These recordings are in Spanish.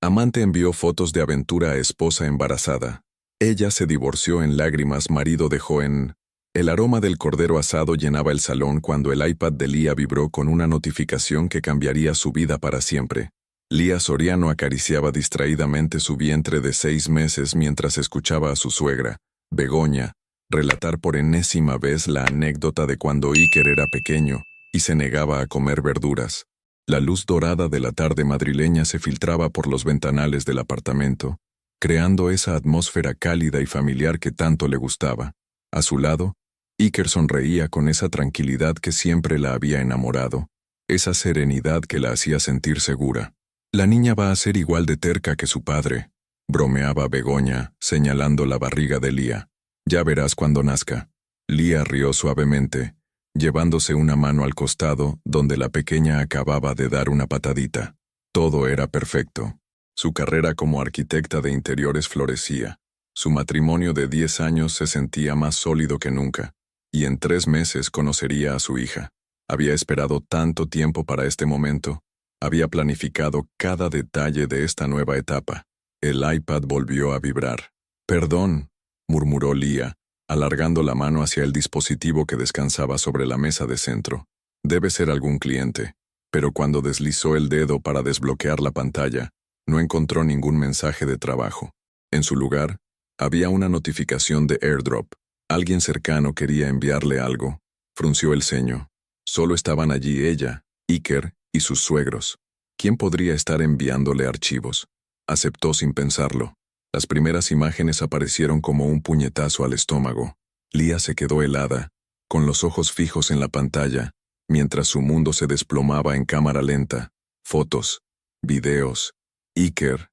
Amante envió fotos de aventura a esposa embarazada. Ella se divorció en lágrimas, marido dejó en... El aroma del cordero asado llenaba el salón cuando el iPad de Lía vibró con una notificación que cambiaría su vida para siempre. Lía Soriano acariciaba distraídamente su vientre de 6 meses mientras escuchaba a su suegra, Begoña, relatar por enésima vez la anécdota de cuando Iker era pequeño y se negaba a comer verduras. La luz dorada de la tarde madrileña se filtraba por los ventanales del apartamento, creando esa atmósfera cálida y familiar que tanto le gustaba. A su lado, Iker sonreía con esa tranquilidad que siempre la había enamorado, esa serenidad que la hacía sentir segura. La niña va a ser igual de terca que su padre, bromeaba Begoña, señalando la barriga de Lía. Ya verás cuando nazca. Lía rió suavemente, llevándose una mano al costado donde la pequeña acababa de dar una patadita. Todo era perfecto. Su carrera como arquitecta de interiores florecía. Su matrimonio de 10 años se sentía más sólido que nunca, y en 3 meses conocería a su hija. Había esperado tanto tiempo para este momento. Había planificado cada detalle de esta nueva etapa. El iPad volvió a vibrar. «Perdón», murmuró Lía, alargando la mano hacia el dispositivo que descansaba sobre la mesa de centro. «Debe ser algún cliente». Pero cuando deslizó el dedo para desbloquear la pantalla, no encontró ningún mensaje de trabajo. En su lugar, había una notificación de AirDrop. Alguien cercano quería enviarle algo. Frunció el ceño. Solo estaban allí ella, Iker y sus suegros. ¿Quién podría estar enviándole archivos? Aceptó sin pensarlo. Las primeras imágenes aparecieron como un puñetazo al estómago. Lía se quedó helada, con los ojos fijos en la pantalla, mientras su mundo se desplomaba en cámara lenta. Fotos, videos, Iker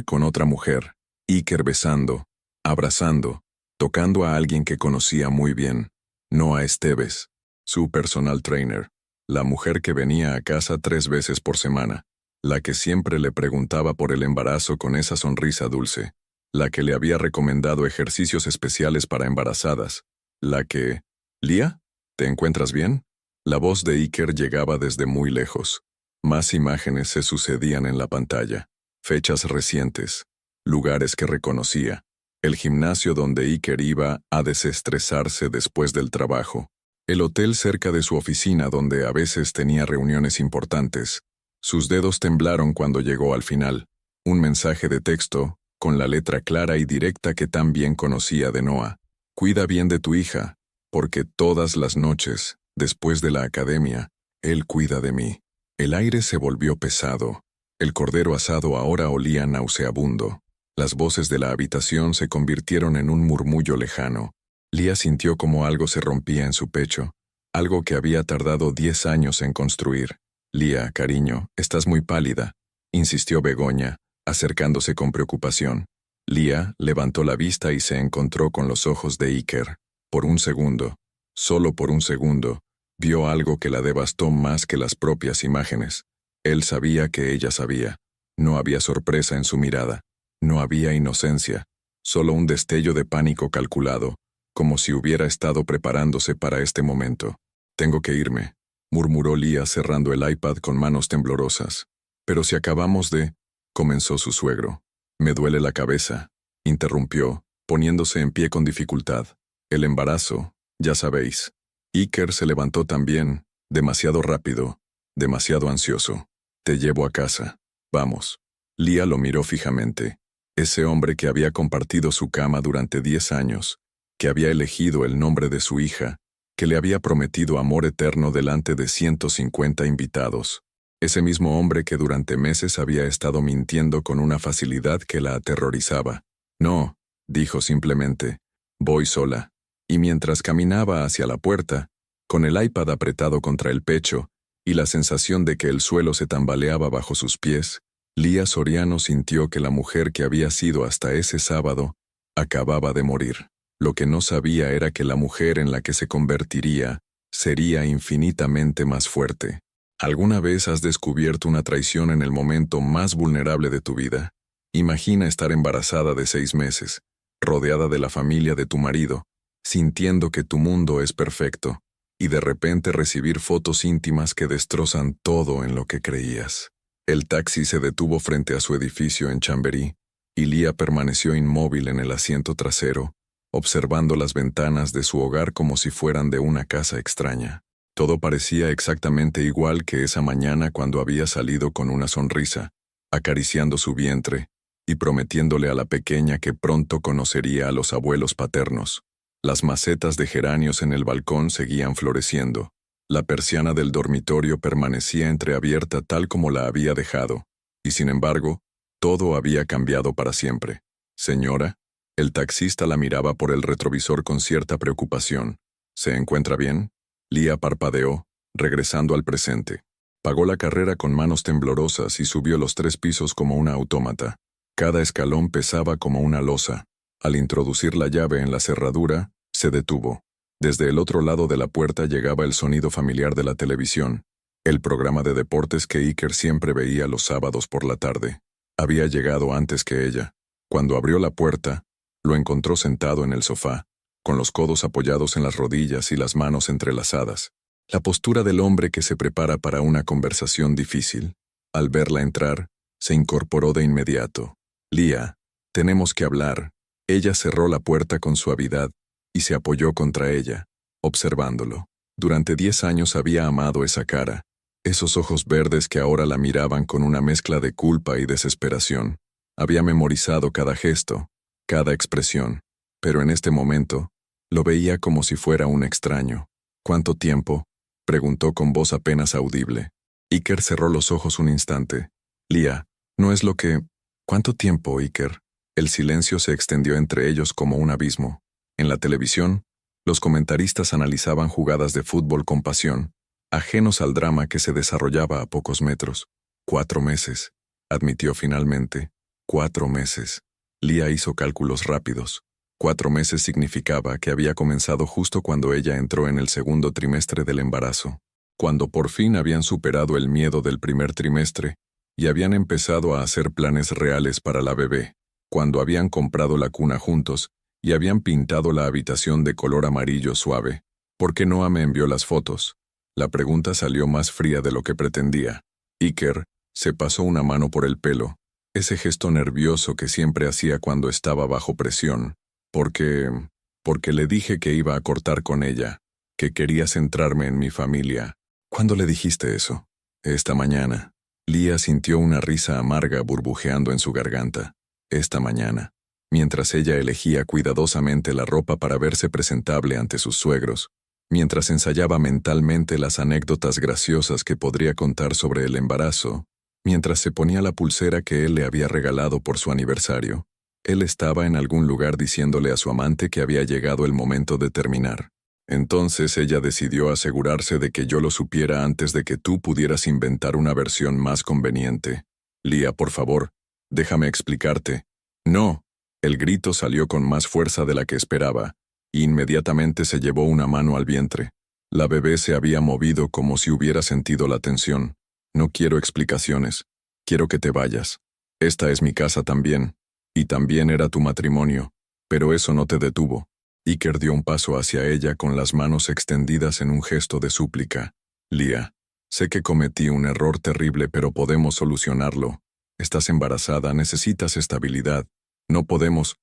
con otra mujer, Iker besando, abrazando, tocando a alguien que conocía muy bien, Noa Esteves, su personal trainer, la mujer que venía a casa 3 veces por semana, la que siempre le preguntaba por el embarazo con esa sonrisa dulce, la que le había recomendado ejercicios especiales para embarazadas, la que... «¿Lía? ¿Te encuentras bien?» La voz de Iker llegaba desde muy lejos. Más imágenes se sucedían en la pantalla. Fechas recientes, lugares que reconocía, el gimnasio donde Iker iba a desestresarse después del trabajo, el hotel cerca de su oficina donde a veces tenía reuniones importantes. Sus dedos temblaron cuando llegó al final, un mensaje de texto, con la letra clara y directa que tan bien conocía de Noa. «Cuida bien de tu hija, porque todas las noches, después de la academia, él cuida de mí». El aire se volvió pesado. El cordero asado ahora olía nauseabundo. Las voces de la habitación se convirtieron en un murmullo lejano. Lía sintió como algo se rompía en su pecho, algo que había tardado 10 años en construir. «Lía, cariño, estás muy pálida», insistió Begoña, acercándose con preocupación. Lía levantó la vista y se encontró con los ojos de Iker. Por un segundo, solo por un segundo, vio algo que la devastó más que las propias imágenes. Él sabía que ella sabía. No había sorpresa en su mirada. No había inocencia. Solo un destello de pánico calculado, como si hubiera estado preparándose para este momento. «Tengo que irme», murmuró Lía cerrando el iPad con manos temblorosas. «Pero si acabamos de...» comenzó su suegro. «Me duele la cabeza», interrumpió, poniéndose en pie con dificultad. «El embarazo, ya sabéis». Iker se levantó también, demasiado rápido, demasiado ansioso. «Te llevo a casa. Vamos». Lía lo miró fijamente. Ese hombre que había compartido su cama durante 10 años, que había elegido el nombre de su hija, que le había prometido amor eterno delante de 150 invitados. Ese mismo hombre que durante meses había estado mintiendo con una facilidad que la aterrorizaba. «No», dijo simplemente, «voy sola». Y mientras caminaba hacia la puerta, con el iPad apretado contra el pecho y la sensación de que el suelo se tambaleaba bajo sus pies, Lía Soriano sintió que la mujer que había sido hasta ese sábado acababa de morir. Lo que no sabía era que la mujer en la que se convertiría sería infinitamente más fuerte. ¿Alguna vez has descubierto una traición en el momento más vulnerable de tu vida? Imagina estar embarazada de 6 meses, rodeada de la familia de tu marido, sintiendo que tu mundo es perfecto, y de repente recibir fotos íntimas que destrozan todo en lo que creías. El taxi se detuvo frente a su edificio en Chamberí, y Leah permaneció inmóvil en el asiento trasero, observando las ventanas de su hogar como si fueran de una casa extraña. Todo parecía exactamente igual que esa mañana cuando había salido con una sonrisa, acariciando su vientre y prometiéndole a la pequeña que pronto conocería a los abuelos paternos. Las macetas de geranios en el balcón seguían floreciendo. La persiana del dormitorio permanecía entreabierta tal como la había dejado, y sin embargo, todo había cambiado para siempre. Señora, el taxista la miraba por el retrovisor con cierta preocupación. ¿Se encuentra bien? Leah parpadeó, regresando al presente. Pagó la carrera con manos temblorosas y subió los 3 pisos como una autómata. Cada escalón pesaba como una losa. Al introducir la llave en la cerradura, se detuvo. Desde el otro lado de la puerta llegaba el sonido familiar de la televisión, el programa de deportes que Iker siempre veía los sábados por la tarde. Había llegado antes que ella. Cuando abrió la puerta, lo encontró sentado en el sofá, con los codos apoyados en las rodillas y las manos entrelazadas. La postura del hombre que se prepara para una conversación difícil. Al verla entrar, se incorporó de inmediato. Leah, tenemos que hablar. Ella cerró la puerta con suavidad y se apoyó contra ella, observándolo. Durante 10 años había amado esa cara, esos ojos verdes que ahora la miraban con una mezcla de culpa y desesperación. Había memorizado cada gesto, cada expresión, pero en este momento, lo veía como si fuera un extraño. ¿Cuánto tiempo?, preguntó con voz apenas audible. Iker cerró los ojos un instante. Leah, no es lo que... ¿Cuánto tiempo, Iker? El silencio se extendió entre ellos como un abismo. En la televisión, los comentaristas analizaban jugadas de fútbol con pasión, ajenos al drama que se desarrollaba a pocos metros. 4 meses, admitió finalmente. 4 meses. Leah hizo cálculos rápidos. 4 meses significaba que había comenzado justo cuando ella entró en el segundo trimestre del embarazo, cuando por fin habían superado el miedo del primer trimestre y habían empezado a hacer planes reales para la bebé, cuando habían comprado la cuna juntos y habían pintado la habitación de color amarillo suave. ¿Por qué Noah me envió las fotos? La pregunta salió más fría de lo que pretendía. Iker se pasó una mano por el pelo, ese gesto nervioso que siempre hacía cuando estaba bajo presión. Porque le dije que iba a cortar con ella, que quería centrarme en mi familia. ¿Cuándo le dijiste eso? Esta mañana. Leah sintió una risa amarga burbujeando en su garganta. Esta mañana, mientras ella elegía cuidadosamente la ropa para verse presentable ante sus suegros, mientras ensayaba mentalmente las anécdotas graciosas que podría contar sobre el embarazo, mientras se ponía la pulsera que él le había regalado por su aniversario, él estaba en algún lugar diciéndole a su amante que había llegado el momento de terminar. Entonces ella decidió asegurarse de que yo lo supiera antes de que tú pudieras inventar una versión más conveniente. Leah, por favor, déjame explicarte. No. El grito salió con más fuerza de la que esperaba, y inmediatamente se llevó una mano al vientre. La bebé se había movido como si hubiera sentido la tensión. No quiero explicaciones. Quiero que te vayas. Esta es mi casa también. Y también era tu matrimonio. Pero eso no te detuvo. Iker dio un paso hacia ella con las manos extendidas en un gesto de súplica. Leah, sé que cometí un error terrible, pero podemos solucionarlo. Estás embarazada, necesitas estabilidad. ¿No podemos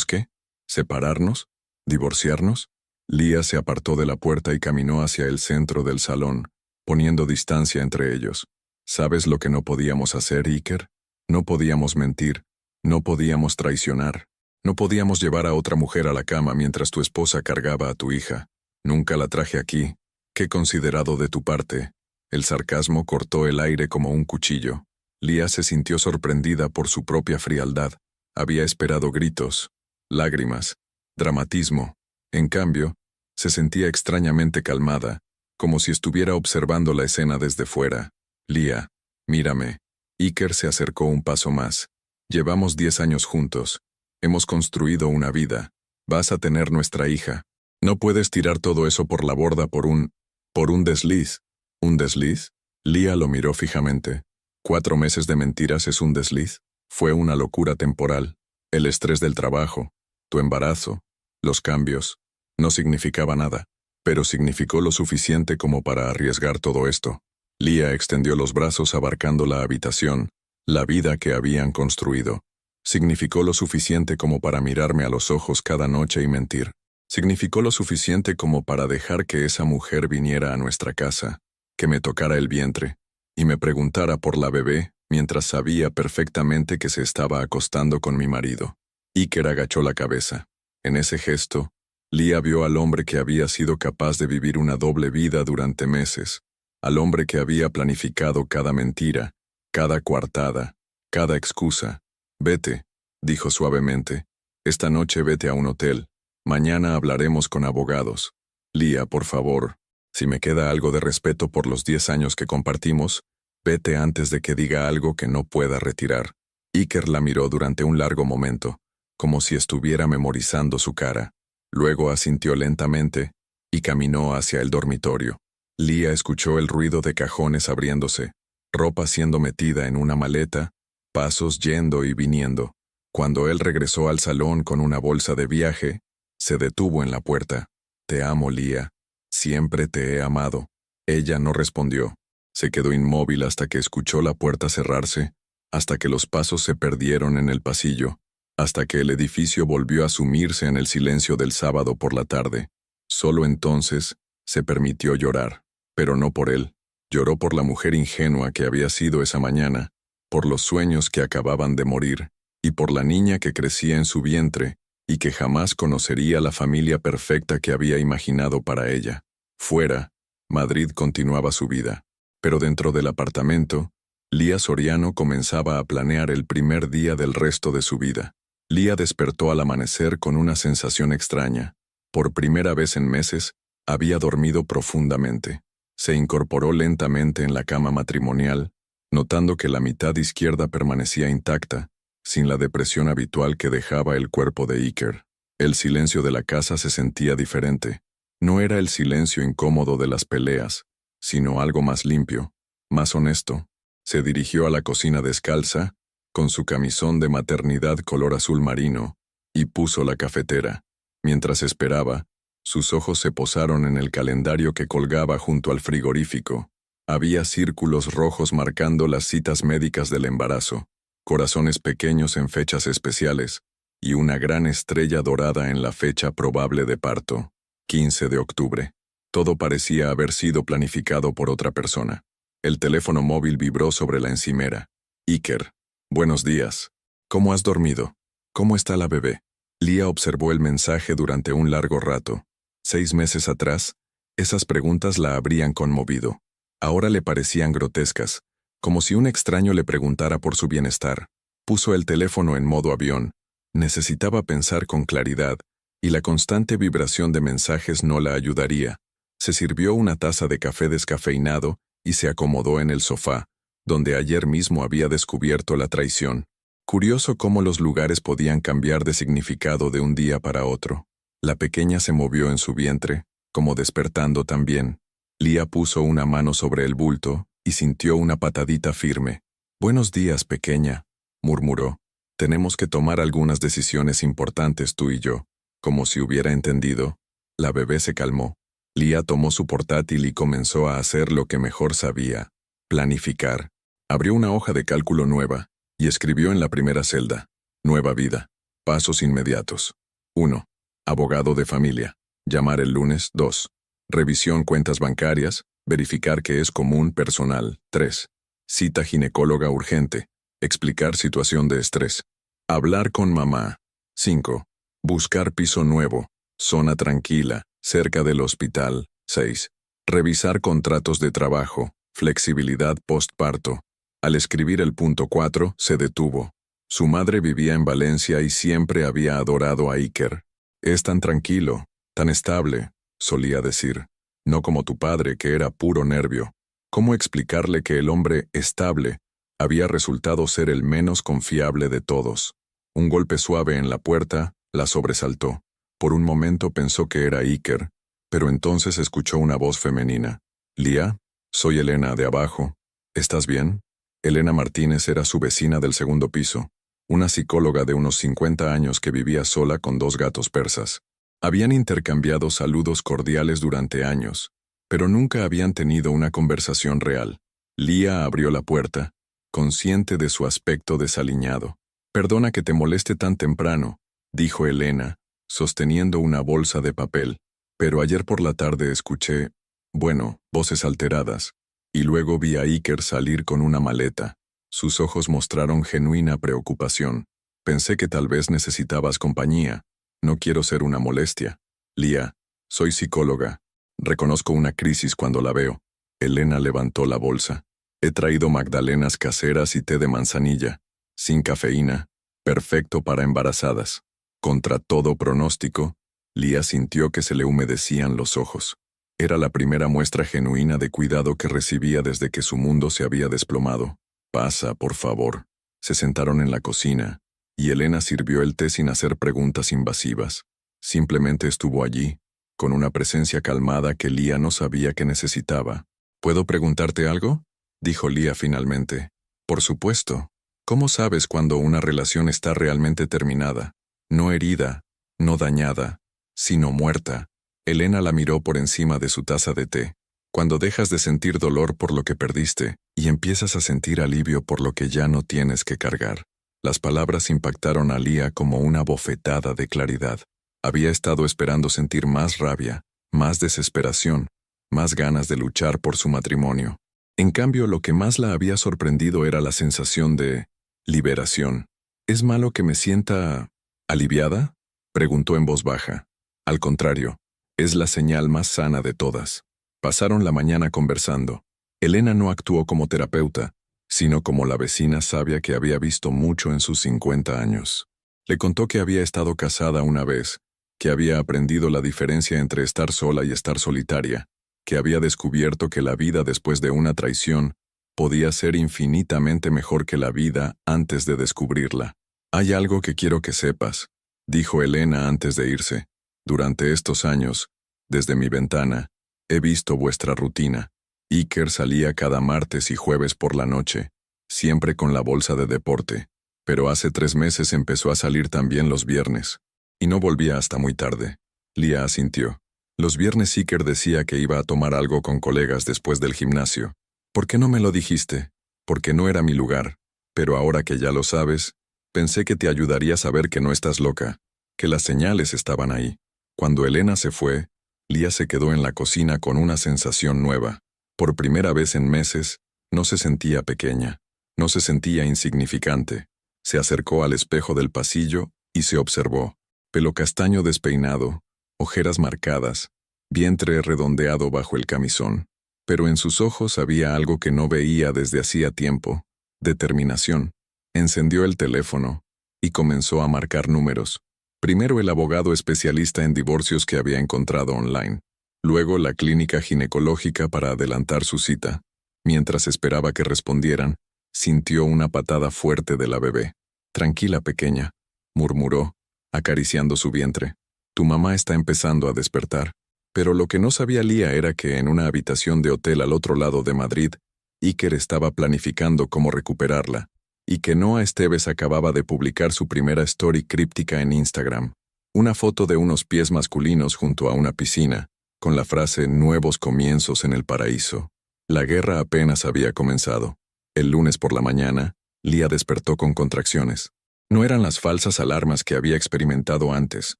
qué? ¿Separarnos? ¿Divorciarnos? Leah se apartó de la puerta y caminó hacia el centro del salón, poniendo distancia entre ellos. ¿Sabes lo que no podíamos hacer, Iker? No podíamos mentir. No podíamos traicionar. No podíamos llevar a otra mujer a la cama mientras tu esposa cargaba a tu hija. Nunca la traje aquí. Qué considerado de tu parte. El sarcasmo cortó el aire como un cuchillo. Leah se sintió sorprendida por su propia frialdad. Había esperado gritos, lágrimas, dramatismo. En cambio, se sentía extrañamente calmada, como si estuviera observando la escena desde fuera. Leah, mírame. Iker se acercó un paso más. Llevamos 10 años juntos. Hemos construido una vida. Vas a tener nuestra hija. No puedes tirar todo eso por la borda por un desliz. ¿Un desliz? Leah lo miró fijamente. 4 meses de mentiras es un desliz. Fue una locura temporal. El estrés del trabajo, tu embarazo, los cambios. No significaba nada, pero significó lo suficiente como para arriesgar todo esto. Lía extendió los brazos abarcando la habitación, la vida que habían construido. Significó lo suficiente como para mirarme a los ojos cada noche y mentir. Significó lo suficiente como para dejar que esa mujer viniera a nuestra casa, que me tocara el vientre, y me preguntara por la bebé mientras sabía perfectamente que se estaba acostando con mi marido. Iker agachó la cabeza. En ese gesto, Lía vio al hombre que había sido capaz de vivir una doble vida durante meses, al hombre que había planificado cada mentira, cada coartada, cada excusa. Vete, dijo suavemente. Esta noche vete a un hotel. Mañana hablaremos con abogados. Lía, por favor, si me queda algo de respeto por los 10 años que compartimos, vete antes de que diga algo que no pueda retirar. Iker la miró durante un largo momento, como si estuviera memorizando su cara. Luego asintió lentamente y caminó hacia el dormitorio. Lía escuchó el ruido de cajones abriéndose, ropa siendo metida en una maleta, pasos yendo y viniendo. Cuando él regresó al salón con una bolsa de viaje, se detuvo en la puerta. Te amo, Lía. Siempre te he amado. Ella no respondió. Se quedó inmóvil hasta que escuchó la puerta cerrarse, hasta que los pasos se perdieron en el pasillo, hasta que el edificio volvió a sumirse en el silencio del sábado por la tarde. Solo entonces se permitió llorar, pero no por él. Lloró por la mujer ingenua que había sido esa mañana, por los sueños que acababan de morir, y por la niña que crecía en su vientre y que jamás conocería la familia perfecta que había imaginado para ella. Fuera, Madrid continuaba su vida, pero dentro del apartamento, Lía Soriano comenzaba a planear el primer día del resto de su vida. Lía despertó al amanecer con una sensación extraña. Por primera vez en meses, había dormido profundamente. Se incorporó lentamente en la cama matrimonial, notando que la mitad izquierda permanecía intacta, sin la depresión habitual que dejaba el cuerpo de Iker. El silencio de la casa se sentía diferente. No era el silencio incómodo de las peleas, sino algo más limpio, más honesto. Se dirigió a la cocina descalza, con su camisón de maternidad color azul marino, y puso la cafetera. Mientras esperaba, sus ojos se posaron en el calendario que colgaba junto al frigorífico. Había círculos rojos marcando las citas médicas del embarazo, corazones pequeños en fechas especiales, y una gran estrella dorada en la fecha probable de parto, 15 de octubre. Todo parecía haber sido planificado por otra persona. El teléfono móvil vibró sobre la encimera. Iker. Buenos días. ¿Cómo has dormido? ¿Cómo está la bebé? Lía observó el mensaje durante un largo rato. 6 meses atrás, esas preguntas la habrían conmovido. Ahora le parecían grotescas, como si un extraño le preguntara por su bienestar. Puso el teléfono en modo avión. Necesitaba pensar con claridad, y la constante vibración de mensajes no la ayudaría. Se sirvió una taza de café descafeinado y se acomodó en el sofá, donde ayer mismo había descubierto la traición. Curioso cómo los lugares podían cambiar de significado de un día para otro. La pequeña se movió en su vientre, como despertando también. Lía puso una mano sobre el bulto y sintió una patadita firme. «Buenos días, pequeña», murmuró. «Tenemos que tomar algunas decisiones importantes tú y yo». Como si hubiera entendido, la bebé se calmó. Lía tomó su portátil y comenzó a hacer lo que mejor sabía: planificar. Abrió una hoja de cálculo nueva y escribió en la primera celda: Nueva vida. Pasos inmediatos. 1. Abogado de familia. Llamar el lunes. 2. Revisión cuentas bancarias. Verificar que es común personal. 3. Cita ginecóloga urgente. Explicar situación de estrés. Hablar con mamá. 5. Buscar piso nuevo. Zona tranquila, cerca del hospital. 6. Revisar contratos de trabajo. Flexibilidad postparto. Al escribir el punto 4, se detuvo. Su madre vivía en Valencia y siempre había adorado a Iker. «Es tan tranquilo, tan estable», solía decir. «No como tu padre, que era puro nervio». ¿Cómo explicarle que el hombre estable había resultado ser el menos confiable de todos? Un golpe suave en la puerta la sobresaltó. Por un momento pensó que era Iker, pero entonces escuchó una voz femenina. «Lía, soy Elena de abajo. ¿Estás bien?» Elena Martínez era su vecina del segundo piso, una psicóloga de unos 50 años que vivía sola con 2 gatos persas. Habían intercambiado saludos cordiales durante años, pero nunca habían tenido una conversación real. Lía abrió la puerta, consciente de su aspecto desaliñado. «Perdona que te moleste tan temprano», dijo Elena, sosteniendo una bolsa de papel. «Pero ayer por la tarde escuché, voces alteradas, y luego vi a Iker salir con una maleta. Sus ojos mostraron genuina preocupación. Pensé que tal vez necesitabas compañía. No quiero ser una molestia. Lía, soy psicóloga. Reconozco una crisis cuando la veo». Elena levantó la bolsa. «He traído magdalenas caseras y té de manzanilla, sin cafeína, perfecto para embarazadas». Contra todo pronóstico, Lía sintió que se le humedecían los ojos. Era la primera muestra genuina de cuidado que recibía desde que su mundo se había desplomado. «Pasa, por favor». Se sentaron en la cocina, y Elena sirvió el té sin hacer preguntas invasivas. Simplemente estuvo allí, con una presencia calmada que Lía no sabía que necesitaba. «¿Puedo preguntarte algo?», dijo Lía finalmente. «Por supuesto. ¿Cómo sabes cuando una relación está realmente terminada? No herida, no dañada, sino muerta». Elena la miró por encima de su taza de té. «Cuando dejas de sentir dolor por lo que perdiste y empiezas a sentir alivio por lo que ya no tienes que cargar». Las palabras impactaron a Lía como una bofetada de claridad. Había estado esperando sentir más rabia, más desesperación, más ganas de luchar por su matrimonio. En cambio, lo que más la había sorprendido era la sensación de liberación. «¿Es malo que me sienta aliviada?», preguntó en voz baja. «Al contrario, es la señal más sana de todas». Pasaron la mañana conversando. Elena no actuó como terapeuta, sino como la vecina sabia que había visto mucho en sus 50 años. Le contó que había estado casada una vez, que había aprendido la diferencia entre estar sola y estar solitaria, que había descubierto que la vida después de una traición podía ser infinitamente mejor que la vida antes de descubrirla. «Hay algo que quiero que sepas», dijo Elena antes de irse. «Durante estos años, desde mi ventana, he visto vuestra rutina. Iker salía cada martes y jueves por la noche, siempre con la bolsa de deporte, pero hace 3 meses empezó a salir también los viernes, y no volvía hasta muy tarde». Lía asintió. «Los viernes Iker decía que iba a tomar algo con colegas después del gimnasio. ¿Por qué no me lo dijiste? Porque no era mi lugar. Pero ahora que ya lo sabes, pensé que te ayudaría a saber que no estás loca, que las señales estaban ahí». Cuando Elena se fue, Lía se quedó en la cocina con una sensación nueva. Por primera vez en meses, no se sentía pequeña, no se sentía insignificante. Se acercó al espejo del pasillo y se observó. Pelo castaño despeinado, ojeras marcadas, vientre redondeado bajo el camisón. Pero en sus ojos había algo que no veía desde hacía tiempo: determinación. Encendió el teléfono y comenzó a marcar números. Primero el abogado especialista en divorcios que había encontrado online. Luego la clínica ginecológica para adelantar su cita. Mientras esperaba que respondieran, sintió una patada fuerte de la bebé. «Tranquila, pequeña», murmuró, acariciando su vientre. «Tu mamá está empezando a despertar». Pero lo que no sabía Lía era que en una habitación de hotel al otro lado de Madrid, Iker estaba planificando cómo recuperarla, y que Noa Esteves acababa de publicar su primera story críptica en Instagram. Una foto de unos pies masculinos junto a una piscina, con la frase «Nuevos comienzos en el paraíso». La guerra apenas había comenzado. El lunes por la mañana, Lía despertó con contracciones. No eran las falsas alarmas que había experimentado antes,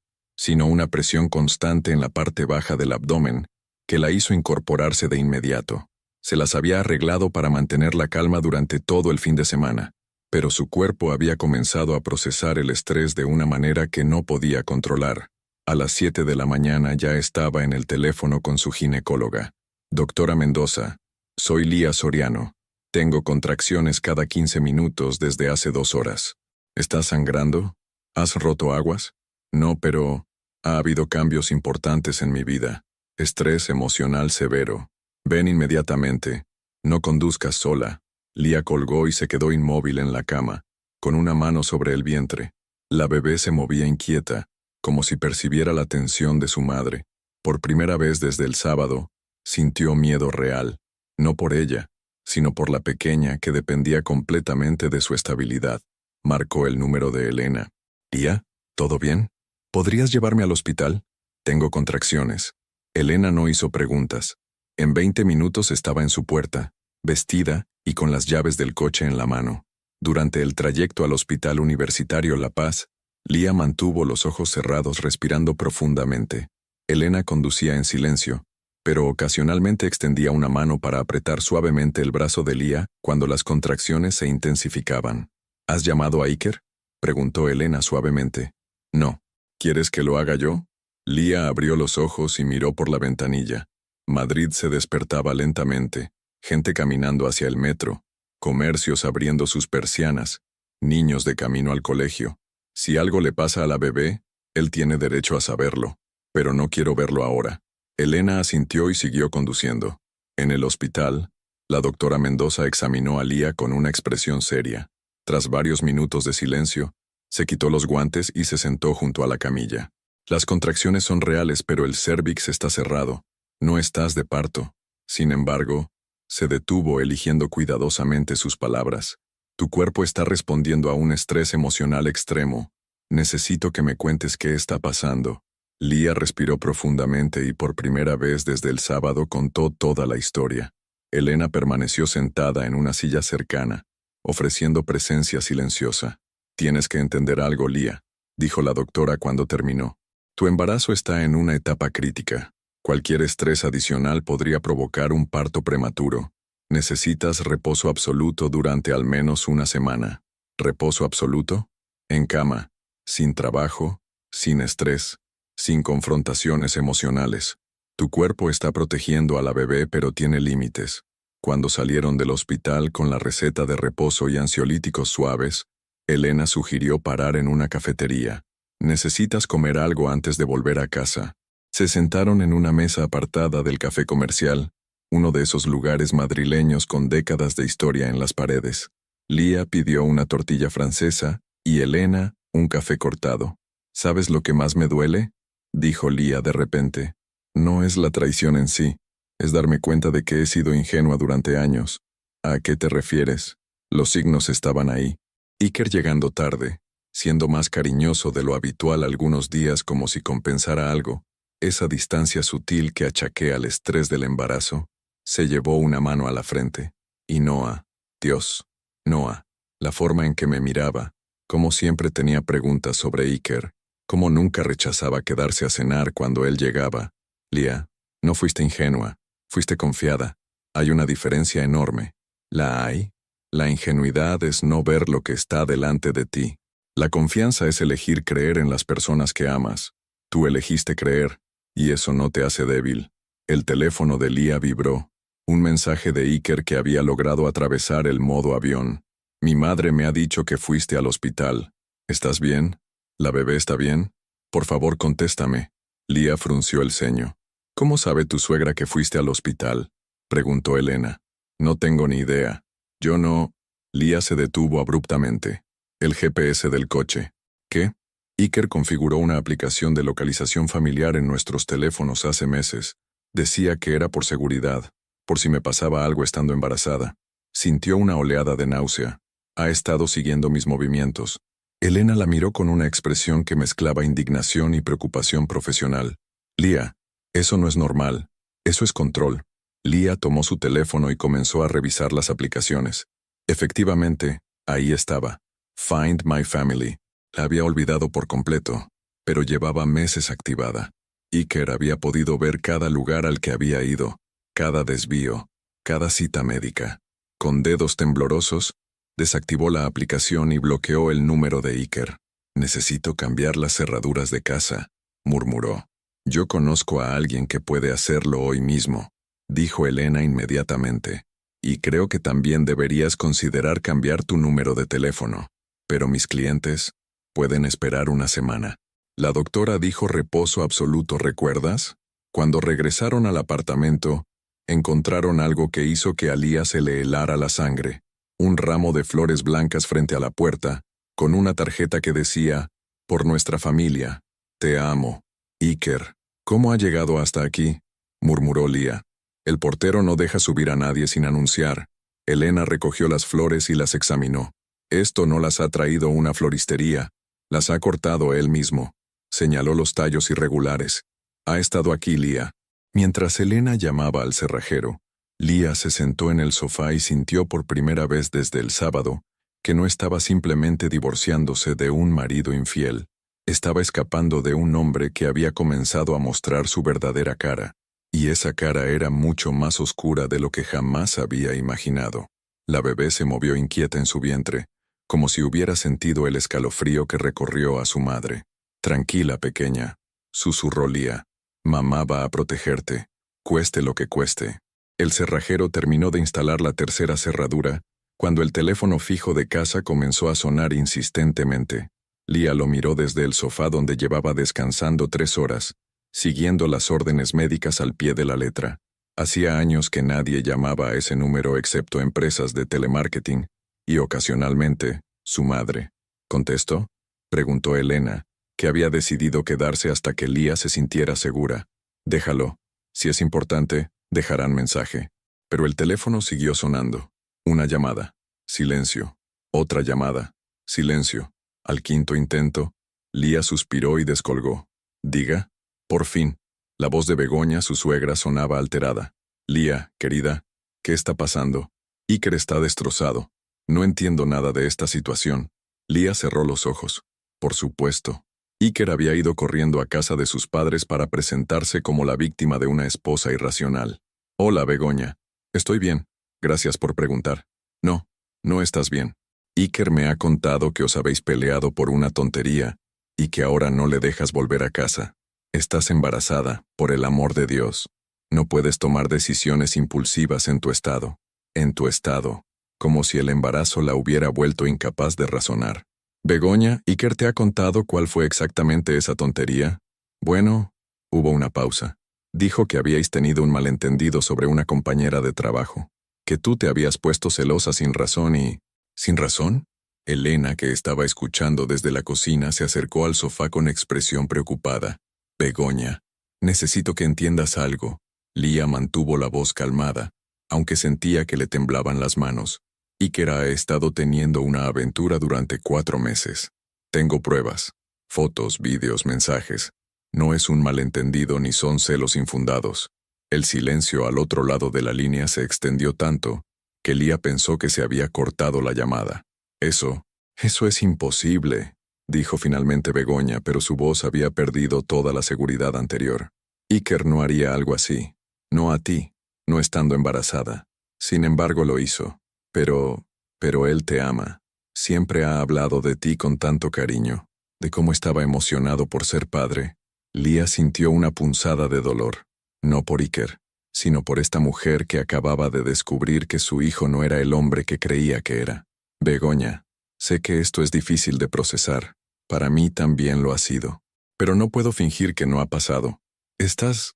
sino una presión constante en la parte baja del abdomen, que la hizo incorporarse de inmediato. Se las había arreglado para mantener la calma durante todo el fin de semana, pero su cuerpo había comenzado a procesar el estrés de una manera que no podía controlar. A las 7 de la mañana ya estaba en el teléfono con su ginecóloga. «Doctora Mendoza, soy Lía Soriano. Tengo contracciones cada 15 minutos desde hace 2 horas. ¿Estás sangrando? ¿Has roto aguas?» «No, pero ha habido cambios importantes en mi vida. Estrés emocional severo. Ven inmediatamente. No conduzcas sola». Lía colgó y se quedó inmóvil en la cama, con una mano sobre el vientre. La bebé se movía inquieta, como si percibiera la tensión de su madre. Por primera vez desde el sábado, sintió miedo real, no por ella, sino por la pequeña que dependía completamente de su estabilidad. Marcó el número de Elena. «Lía, ¿todo bien? ¿Podrías llevarme al hospital? Tengo contracciones». Elena no hizo preguntas. En 20 minutos estaba en su puerta. vestida y con las llaves del coche en la mano. Durante el trayecto al Hospital Universitario La Paz, Lía mantuvo los ojos cerrados respirando profundamente. Elena conducía en silencio, pero ocasionalmente extendía una mano para apretar suavemente el brazo de Lía cuando las contracciones se intensificaban. ¿Has llamado a Iker?, preguntó Elena suavemente. No. ¿Quieres que lo haga yo? Lía abrió los ojos y miró por la ventanilla. Madrid se despertaba lentamente, gente caminando hacia el metro, comercios abriendo sus persianas, niños de camino al colegio. Si algo le pasa a la bebé, él tiene derecho a saberlo, pero no quiero verlo ahora. Elena asintió y siguió conduciendo. En el hospital, la doctora Mendoza examinó a Lía con una expresión seria. Tras varios minutos de silencio, se quitó los guantes y se sentó junto a la camilla. Las contracciones son reales, pero el cérvix está cerrado. No estás de parto. Sin embargo, se detuvo eligiendo cuidadosamente sus palabras. Tu cuerpo está respondiendo a un estrés emocional extremo. Necesito que me cuentes qué está pasando. Lía respiró profundamente y por primera vez desde el sábado contó toda la historia. Elena permaneció sentada en una silla cercana, ofreciendo presencia silenciosa. Tienes que entender algo, Lía, dijo la doctora cuando terminó. Tu embarazo está en una etapa crítica. Cualquier estrés adicional podría provocar un parto prematuro. Necesitas reposo absoluto durante al menos una semana. ¿Reposo absoluto? En cama, sin trabajo, sin estrés, sin confrontaciones emocionales. Tu cuerpo está protegiendo a la bebé, pero tiene límites. Cuando salieron del hospital con la receta de reposo y ansiolíticos suaves, Elena sugirió parar en una cafetería. Necesitas comer algo antes de volver a casa. Se sentaron en una mesa apartada del café comercial, uno de esos lugares madrileños con décadas de historia en las paredes. Lía pidió una tortilla francesa y Elena un café cortado. ¿Sabes lo que más me duele?, dijo Lía de repente. No es la traición en sí, es darme cuenta de que he sido ingenua durante años. ¿A qué te refieres? Los signos estaban ahí. Iker llegando tarde, siendo más cariñoso de lo habitual algunos días como si compensara algo. Esa distancia sutil que achaqué al estrés del embarazo, se llevó una mano a la frente. Y Noah, Dios, Noah, la forma en que me miraba, como siempre tenía preguntas sobre Iker, como nunca rechazaba quedarse a cenar cuando él llegaba. Lía, no fuiste ingenua, fuiste confiada. Hay una diferencia enorme. ¿La hay? La ingenuidad es no ver lo que está delante de ti. La confianza es elegir creer en las personas que amas. Tú elegiste creer, y eso no te hace débil. El teléfono de Lía vibró. Un mensaje de Iker que había logrado atravesar el modo avión. Mi madre me ha dicho que fuiste al hospital. ¿Estás bien? ¿La bebé está bien? Por favor, contéstame. Lía frunció el ceño. ¿Cómo sabe tu suegra que fuiste al hospital?, preguntó Elena. No tengo ni idea. Yo no. Lía se detuvo abruptamente. El GPS del coche. ¿Qué? Iker configuró una aplicación de localización familiar en nuestros teléfonos hace meses. Decía que era por seguridad, por si me pasaba algo estando embarazada. Sintió una oleada de náusea. Ha estado siguiendo mis movimientos. Elena la miró con una expresión que mezclaba indignación y preocupación profesional. Lía, eso no es normal. Eso es control. Lía tomó su teléfono y comenzó a revisar las aplicaciones. Efectivamente, ahí estaba. Find My Family. La había olvidado por completo, pero llevaba meses activada. Iker había podido ver cada lugar al que había ido, cada desvío, cada cita médica. Con dedos temblorosos, desactivó la aplicación y bloqueó el número de Iker. Necesito cambiar las cerraduras de casa, murmuró. Yo conozco a alguien que puede hacerlo hoy mismo, dijo Elena inmediatamente. Y creo que también deberías considerar cambiar tu número de teléfono. Pero mis clientes pueden esperar una semana. La doctora dijo reposo absoluto, ¿recuerdas? Cuando regresaron al apartamento, encontraron algo que hizo que a Lía se le helara la sangre. Un ramo de flores blancas frente a la puerta, con una tarjeta que decía, por nuestra familia, te amo. Iker, ¿cómo ha llegado hasta aquí?, murmuró Lía. El portero no deja subir a nadie sin anunciar. Elena recogió las flores y las examinó. Esto no las ha traído una floristería, las ha cortado él mismo. Señaló los tallos irregulares. Ha estado aquí, Lía. Mientras Elena llamaba al cerrajero, Lía se sentó en el sofá y sintió por primera vez desde el sábado que no estaba simplemente divorciándose de un marido infiel, estaba escapando de un hombre que había comenzado a mostrar su verdadera cara, y esa cara era mucho más oscura de lo que jamás había imaginado. La bebé se movió inquieta en su vientre, como si hubiera sentido el escalofrío que recorrió a su madre. «Tranquila, pequeña», susurró Lía. «Mamá va a protegerte, cueste lo que cueste». El cerrajero terminó de instalar la tercera cerradura cuando el teléfono fijo de casa comenzó a sonar insistentemente. Lía lo miró desde el sofá donde llevaba descansando 3 horas, siguiendo las órdenes médicas al pie de la letra. Hacía años que nadie llamaba a ese número excepto empresas de telemarketing, y ocasionalmente, su madre. ¿Contestó?, preguntó Elena, que había decidido quedarse hasta que Lía se sintiera segura. «Déjalo. Si es importante, dejarán mensaje». Pero el teléfono siguió sonando. Una llamada. Silencio. Otra llamada. Silencio. Al quinto intento, Lía suspiró y descolgó. «Diga». Por fin. La voz de Begoña, su suegra, sonaba alterada. «Lía, querida, ¿qué está pasando? Iker está destrozado. No entiendo nada de esta situación». Lía cerró los ojos. Por supuesto. Iker había ido corriendo a casa de sus padres para presentarse como la víctima de una esposa irracional. «Hola, Begoña. Estoy bien. Gracias por preguntar». «No, no estás bien. Iker me ha contado que os habéis peleado por una tontería y que ahora no le dejas volver a casa. Estás embarazada, por el amor de Dios. No puedes tomar decisiones impulsivas en tu estado. En tu estado. Como si el embarazo la hubiera vuelto incapaz de razonar». «Begoña, ¿Iker te ha contado cuál fue exactamente esa tontería?» «Bueno», hubo una pausa. «Dijo que habíais tenido un malentendido sobre una compañera de trabajo. Que tú te habías puesto celosa sin razón y...» «¿Sin razón?». Elena, que estaba escuchando desde la cocina, se acercó al sofá con expresión preocupada. «Begoña, necesito que entiendas algo». Lía mantuvo la voz calmada, aunque sentía que le temblaban las manos. «Iker ha estado teniendo una aventura durante 4 meses. Tengo pruebas. Fotos, vídeos, mensajes. No es un malentendido ni son celos infundados». El silencio al otro lado de la línea se extendió tanto que Lía pensó que se había cortado la llamada. Eso es imposible», dijo finalmente Begoña, pero su voz había perdido toda la seguridad anterior. «Iker no haría algo así. No a ti, no estando embarazada. Sin embargo lo hizo. Pero él te ama. Siempre ha hablado de ti con tanto cariño, de cómo estaba emocionado por ser padre». Lía sintió una punzada de dolor. No por Iker, sino por esta mujer que acababa de descubrir que su hijo no era el hombre que creía que era. «Begoña, sé que esto es difícil de procesar. Para mí también lo ha sido. Pero no puedo fingir que no ha pasado. ¿Estás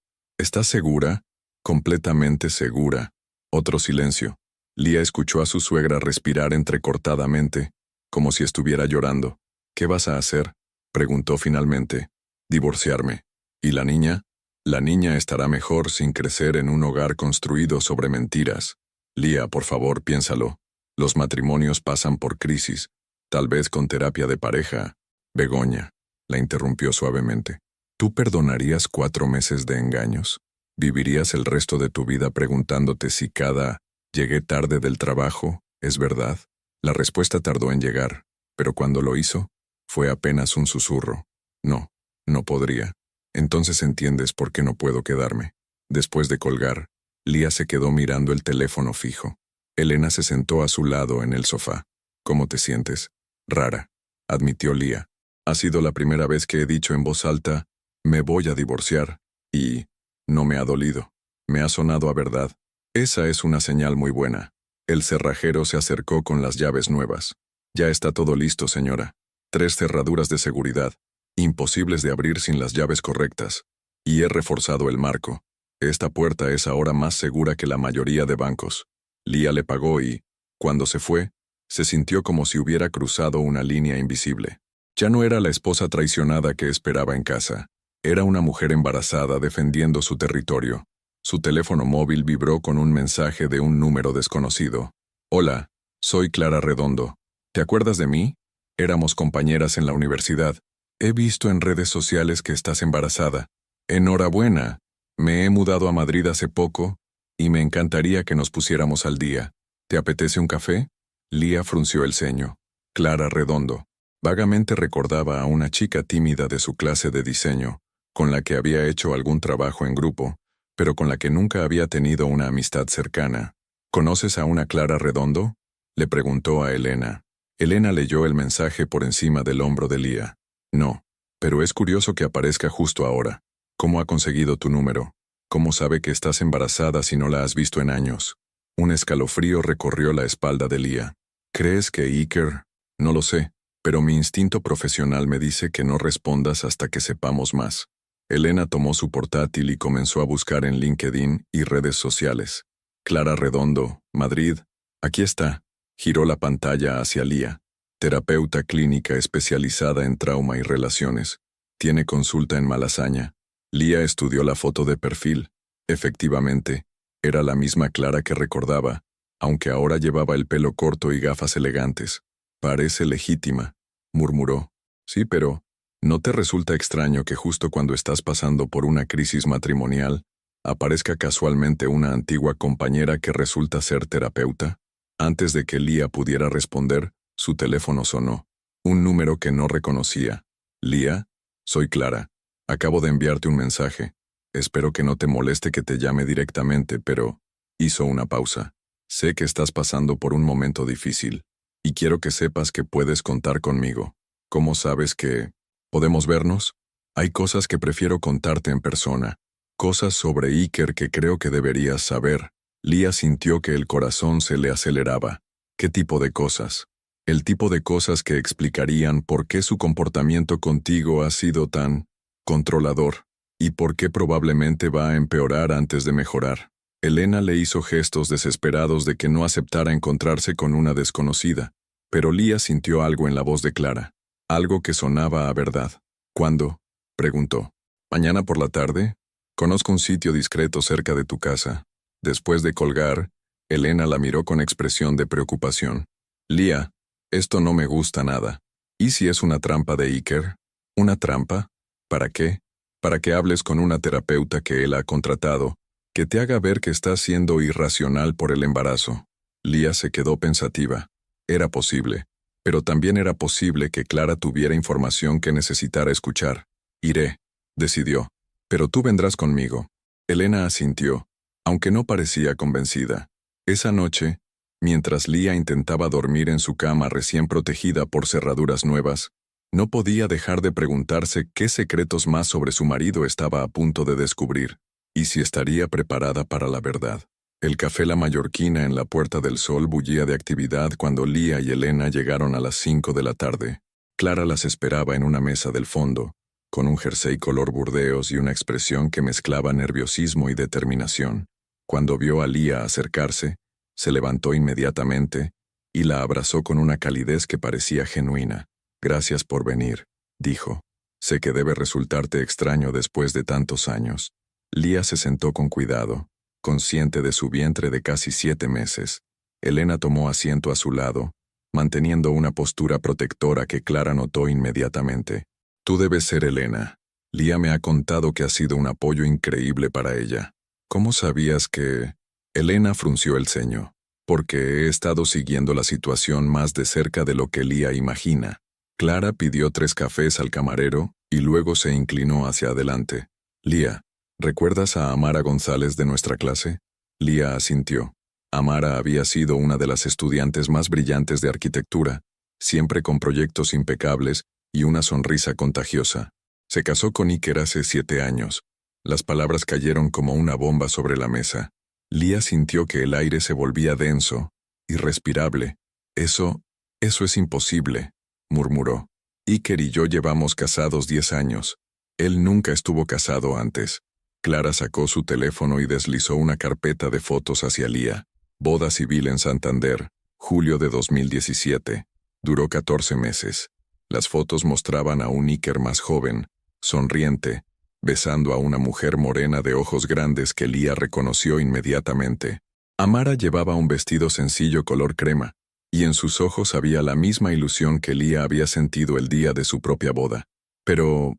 segura? Completamente segura». Otro silencio. Lía escuchó a su suegra respirar entrecortadamente, como si estuviera llorando. «¿Qué vas a hacer?», preguntó finalmente. «Divorciarme. ¿Y la niña?». «La niña estará mejor sin crecer en un hogar construido sobre mentiras». «Lía, por favor, piénsalo. Los matrimonios pasan por crisis, tal vez con terapia de pareja». «Begoña», la interrumpió suavemente. «¿Tú perdonarías 4 meses de engaños? ¿Vivirías el resto de tu vida preguntándote si cada «llegué tarde del trabajo» es verdad?» La respuesta tardó en llegar, pero cuando lo hizo, fue apenas un susurro. «No, no podría». «Entonces entiendes por qué no puedo quedarme». Después de colgar, Lía se quedó mirando el teléfono fijo. Elena se sentó a su lado en el sofá. «¿Cómo te sientes?». «Rara», admitió Lía. «Ha sido la primera vez que he dicho en voz alta, me voy a divorciar, y no me ha dolido. Me ha sonado a verdad. Esa es una señal muy buena». El cerrajero se acercó con las llaves nuevas. «Ya está todo listo, señora. 3 cerraduras de seguridad, imposibles de abrir sin las llaves correctas. Y he reforzado el marco. Esta puerta es ahora más segura que la mayoría de bancos». Lía le pagó y, cuando se fue, se sintió como si hubiera cruzado una línea invisible. Ya no era la esposa traicionada que esperaba en casa. Era una mujer embarazada defendiendo su territorio. Su teléfono móvil vibró con un mensaje de un número desconocido. «Hola, soy Clara Redondo. ¿Te acuerdas de mí? Éramos compañeras en la universidad. He visto en redes sociales que estás embarazada. Enhorabuena. Me he mudado a Madrid hace poco Y me encantaría que nos pusiéramos al día. ¿Te apetece un café? Lía frunció el ceño. Clara Redondo. Vagamente recordaba a una chica tímida de su clase de diseño, con la que había hecho algún trabajo en grupo, pero con la que nunca había tenido una amistad cercana. ¿Conoces a una Clara Redondo? Le preguntó a Elena. Elena leyó el mensaje por encima del hombro de Lía. No, pero es curioso que aparezca justo ahora. ¿Cómo ha conseguido tu número? ¿Cómo sabe que estás embarazada si no la has visto en años? Un escalofrío recorrió la espalda de Lía. ¿Crees que Iker? No lo sé, pero mi instinto profesional me dice que no respondas hasta que sepamos más. Elena tomó su portátil y comenzó a buscar en LinkedIn y redes sociales. Clara Redondo, Madrid. Aquí está. Giró la pantalla hacia Lía. Terapeuta clínica especializada en trauma y relaciones. Tiene consulta en Malasaña. Lía estudió la foto de perfil. Efectivamente, era la misma Clara que recordaba, aunque ahora llevaba el pelo corto y gafas elegantes. Parece legítima, murmuró. Sí, pero ¿no te resulta extraño que justo cuando estás pasando por una crisis matrimonial, aparezca casualmente una antigua compañera que resulta ser terapeuta? Antes de que Lía pudiera responder, su teléfono sonó. Un número que no reconocía. Lía, soy Clara. Acabo de enviarte un mensaje. Espero que no te moleste que te llame directamente, pero... Hizo una pausa. Sé que estás pasando por un momento difícil, y quiero que sepas que puedes contar conmigo. ¿Cómo sabes que... ¿Podemos vernos? Hay cosas que prefiero contarte en persona. Cosas sobre Iker que creo que deberías saber. Lía sintió que el corazón se le aceleraba. ¿Qué tipo de cosas? El tipo de cosas que explicarían por qué su comportamiento contigo ha sido tan controlador, y por qué probablemente va a empeorar antes de mejorar. Elena le hizo gestos desesperados de que no aceptara encontrarse con una desconocida, pero Lía sintió algo en la voz de Clara, algo que sonaba a verdad. ¿Cuándo? Preguntó. ¿Mañana por la tarde? Conozco un sitio discreto cerca de tu casa. Después de colgar, Elena la miró con expresión de preocupación. Lía, esto no me gusta nada. ¿Y si es una trampa de Iker? ¿Una trampa? ¿Para qué? Para que hables con una terapeuta que él ha contratado, que te haga ver que estás siendo irracional por el embarazo. Lía se quedó pensativa. Era posible, pero también era posible que Clara tuviera información que necesitara escuchar. Iré, decidió, pero tú vendrás conmigo. Elena asintió, aunque no parecía convencida. Esa noche, mientras Lía intentaba dormir en su cama recién protegida por cerraduras nuevas, no podía dejar de preguntarse qué secretos más sobre su marido estaba a punto de descubrir, y si estaría preparada para la verdad. El café La Mallorquina en la Puerta del Sol bullía de actividad cuando Lía y Elena llegaron a las 5 de la tarde. Clara las esperaba en una mesa del fondo, con un jersey color burdeos y una expresión que mezclaba nerviosismo y determinación. Cuando vio a Lía acercarse, se levantó inmediatamente y la abrazó con una calidez que parecía genuina. Gracias por venir, dijo. Sé que debe resultarte extraño después de tantos años. Lía se sentó con cuidado, consciente de su vientre de casi 7 meses. Elena tomó asiento a su lado, manteniendo una postura protectora que Clara notó inmediatamente. Tú debes ser Elena. Lía me ha contado que has sido un apoyo increíble para ella. ¿Cómo sabías que...? Elena frunció el ceño. Porque he estado siguiendo la situación más de cerca de lo que Lía imagina. Clara pidió 3 cafés al camarero y luego se inclinó hacia adelante. Lía, ¿recuerdas a Amara González de nuestra clase? Lía asintió. Amara había sido una de las estudiantes más brillantes de arquitectura, siempre con proyectos impecables y una sonrisa contagiosa. Se casó con Iker hace 7 años. Las palabras cayeron como una bomba sobre la mesa. Lía sintió que el aire se volvía denso, irrespirable. Eso es imposible, murmuró. Iker y yo llevamos casados 10 años. Él nunca estuvo casado antes. Clara sacó su teléfono y deslizó una carpeta de fotos hacia Lía. Boda civil en Santander, julio de 2017. Duró 14 meses. Las fotos mostraban a un Iker más joven, sonriente, besando a una mujer morena de ojos grandes que Lía reconoció inmediatamente. Amara llevaba un vestido sencillo color crema, y en sus ojos había la misma ilusión que Lía había sentido el día de su propia boda. Pero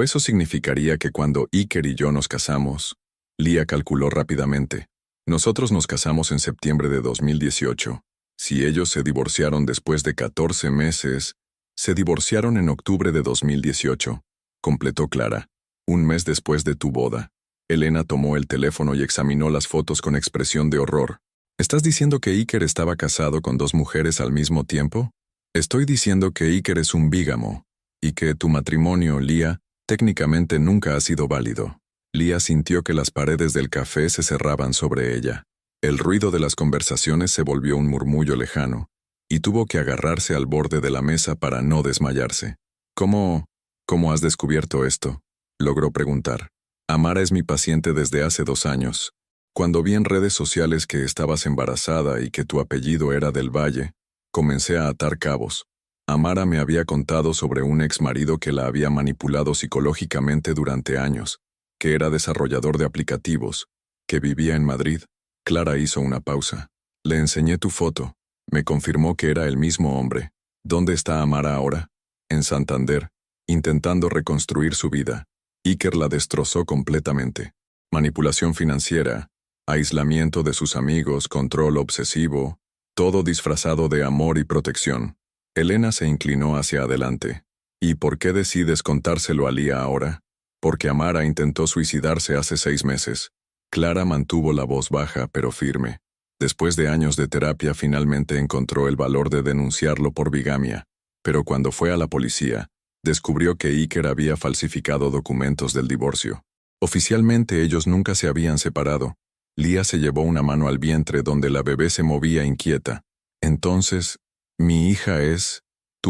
eso significaría que cuando Iker y yo nos casamos, Lía calculó rápidamente. Nosotros nos casamos en septiembre de 2018. Si ellos se divorciaron después de 14 meses, se divorciaron en octubre de 2018, completó Clara. Un mes después de tu boda. Elena tomó el teléfono y examinó las fotos con expresión de horror. ¿Estás diciendo que Iker estaba casado con 2 mujeres al mismo tiempo? Estoy diciendo que Iker es un bígamo, y que tu matrimonio, Lia, técnicamente nunca ha sido válido. Lia sintió que las paredes del café se cerraban sobre ella. El ruido de las conversaciones se volvió un murmullo lejano, y tuvo que agarrarse al borde de la mesa para no desmayarse. ¿Cómo has descubierto esto?, logró preguntar. Amara es mi paciente desde hace 2 años. Cuando vi en redes sociales que estabas embarazada y que tu apellido era del Valle, comencé a atar cabos. Amara me había contado sobre un ex marido que la había manipulado psicológicamente durante años, que era desarrollador de aplicativos, que vivía en Madrid. Clara hizo una pausa. Le enseñé tu foto. Me confirmó que era el mismo hombre. ¿Dónde está Amara ahora? En Santander, intentando reconstruir su vida. Iker la destrozó completamente. Manipulación financiera, aislamiento de sus amigos, control obsesivo, todo disfrazado de amor y protección. Elena se inclinó hacia adelante. ¿Y por qué decides contárselo a Lia ahora? Porque Amara intentó suicidarse hace 6 meses. Clara mantuvo la voz baja pero firme. Después de años de terapia finalmente encontró el valor de denunciarlo por bigamia, pero cuando fue a la policía, descubrió que Iker había falsificado documentos del divorcio. Oficialmente ellos nunca se habían separado. Lia se llevó una mano al vientre donde la bebé se movía inquieta. Entonces, tu